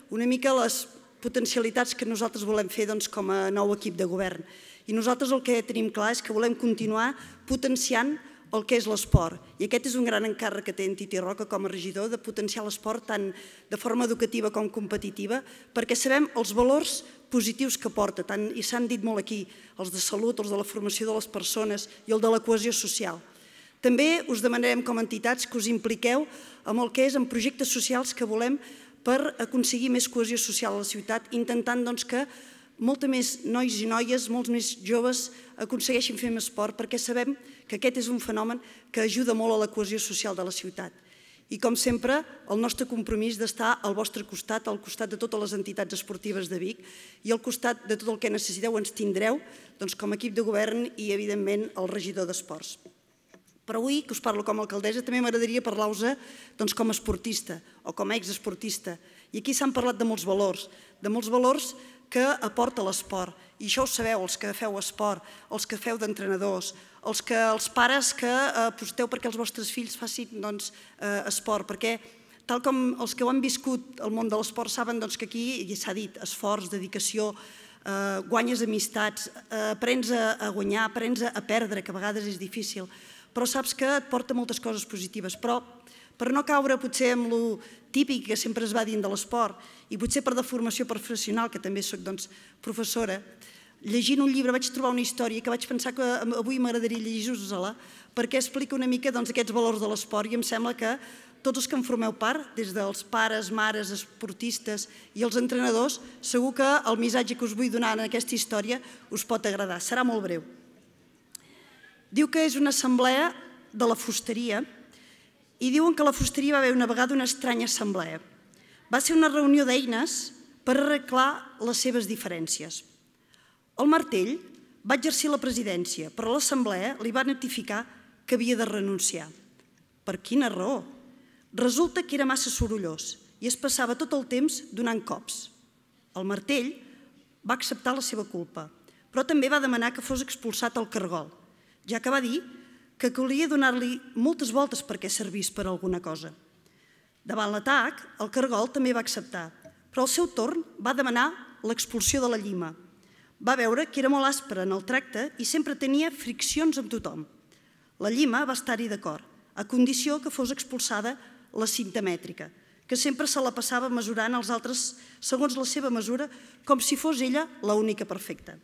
una mica les potencialitats que nosaltres volem fer com a nou equip de govern. I nosaltres el que tenim clar és que volem continuar potenciant el que és l'esport. I aquest és un gran encàrrec que té en Titi Roca com a regidor, de potenciar l'esport tant de forma educativa com competitiva, perquè sabem els valors positius que porta, i s'han dit molt aquí, els de salut, els de la formació de les persones i el de la cohesió social. També us demanarem com a entitats que us impliqueu amb el que és en projectes socials que volem per aconseguir més cohesió social a la ciutat, intentant que molts més nois i noies, molts més joves aconsegueixin fer més esport, perquè sabem que aquest és un fenomen que ajuda molt a la cohesió social de la ciutat. I com sempre, el nostre compromís d'estar al vostre costat, al costat de totes les entitats esportives de Vic i al costat de tot el que necessiteu ens tindreu com a equip de govern i, evidentment, el regidor d'esports. Però avui, que us parlo com a alcaldessa, també m'agradaria parlar-vos com a esportista o com a exesportista. I aquí s'han parlat de molts valors que aporta l'esport. I això ho sabeu, els que feu esport, els que feu d'entrenadors, els pares que aposteu perquè els vostres fills facin esport, perquè tal com els que ho han viscut el món de l'esport saben que aquí s'ha dit esforç, dedicació, guanyes amistats, aprens a guanyar, aprens a perdre, que a vegades és difícil, però saps que et porta moltes coses positives. Però per no caure potser amb el típic que sempre es va dir de l'esport i potser per deformació professional, que també soc professora, llegint un llibre vaig trobar una història que vaig pensar que avui m'agradaria llegir-vos-la perquè explica una mica aquests valors de l'esport i em sembla que tots els que en formeu part, des dels pares, mares, esportistes i els entrenadors, segur que el missatge que us vull donar en aquesta història us pot agradar. Serà molt breu. Diu que és una assemblea de la fusteria i diuen que a la fusteria va haver una vegada una estranya assemblea. Va ser una reunió d'eines per arreglar les seves diferències. El Martell va exercir la presidència, però l'assemblea li va notificar que havia de renunciar. Per quina raó? Resulta que era massa sorollós i es passava tot el temps donant cops. El Martell va acceptar la seva culpa, però també va demanar que fos expulsat al cargol, ja que va dir que calia donar-li moltes voltes perquè servís per alguna cosa. Davant l'atac, el cargol també va acceptar, però al seu torn va demanar l'expulsió de la Llima. Va veure que era molt aspre en el tracte i sempre tenia friccions amb tothom. La Llima va estar-hi d'acord, a condició que fos expulsada la cinta mètrica, que sempre se la passava mesurant els altres segons la seva mesura, com si fos ella l'única perfecta.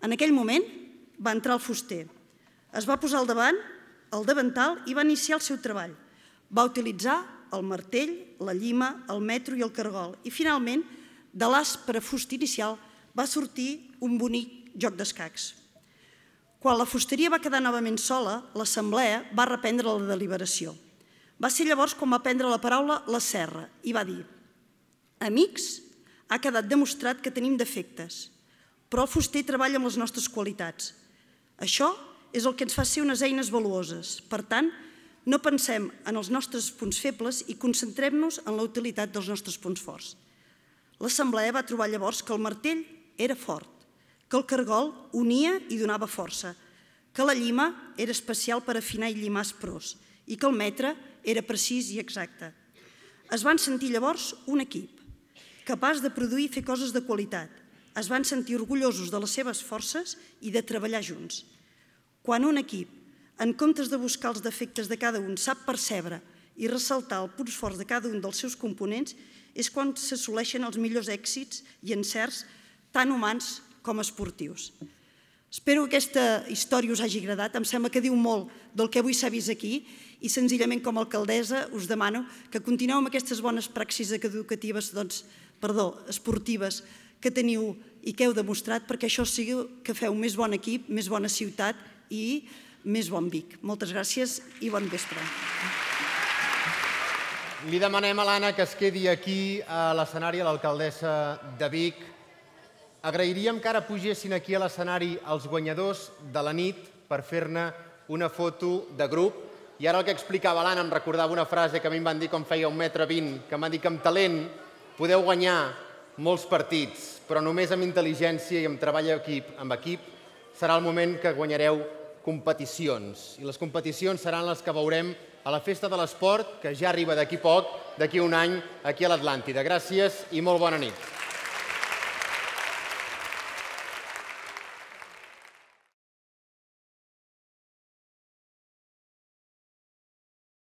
En aquell moment va entrar el fuster, es va posar al davant, al davantal, i va iniciar el seu treball. Va utilitzar el martell, la llima, el metro i el cargol. I finalment, de l'aspre fust inicial, va sortir un bonic joc d'escacs. Quan la fusteria va quedar novament sola, l'assemblea va reprendre la deliberació. Va ser llavors quan va prendre la paraula la Serra i va dir: «Amics, ha quedat demostrat que tenim defectes, però el fuster treballa amb les nostres qualitats. Això és el que ens fa ser unes eines valuoses. Per tant, no pensem en els nostres punts febles i concentrem-nos en la utilitat dels nostres punts forts». L'assemblea va trobar llavors que el martell era fort, que el cargol unia i donava força, que la llima era especial per afinar i llimar espros i que el metre era precís i exacte. Es van sentir llavors un equip, capaç de produir i fer coses de qualitat. Es van sentir orgullosos de les seves forces i de treballar junts. Quan un equip, en comptes de buscar els defectes de cada un, sap percebre i ressaltar el punt fort de cada un dels seus components, és quan s'assoleixen els millors èxits i encerts tant humans com esportius. Espero que aquesta història us hagi agradat. Em sembla que diu molt del que avui s'ha vist aquí i senzillament com a alcaldessa us demano que continueu amb aquestes bones praxis educatives, esportives que teniu i que heu demostrat perquè això sigui que feu més bon equip, més bona ciutat i més bon Vic. Moltes gràcies i bon vespre. Li demanem a l'Anna que es quedi aquí a l'escenari, a l'alcaldessa de Vic. Agrairíem que ara pugessin aquí a l'escenari els guanyadors de la nit per fer-ne una foto de grup. I ara el que explicava l'Anna em recordava una frase que a mi em van dir quan feia 1,20 m, que em van dir que amb talent podeu guanyar molts partits, però només amb intel·ligència i amb treball amb equip serà el moment que guanyareu competicions. I les competicions seran les que veurem a la Festa de l'Esport, que ja arriba d'aquí poc, d'aquí un any, aquí a l'Atlàntida. Gràcies i molt bona nit.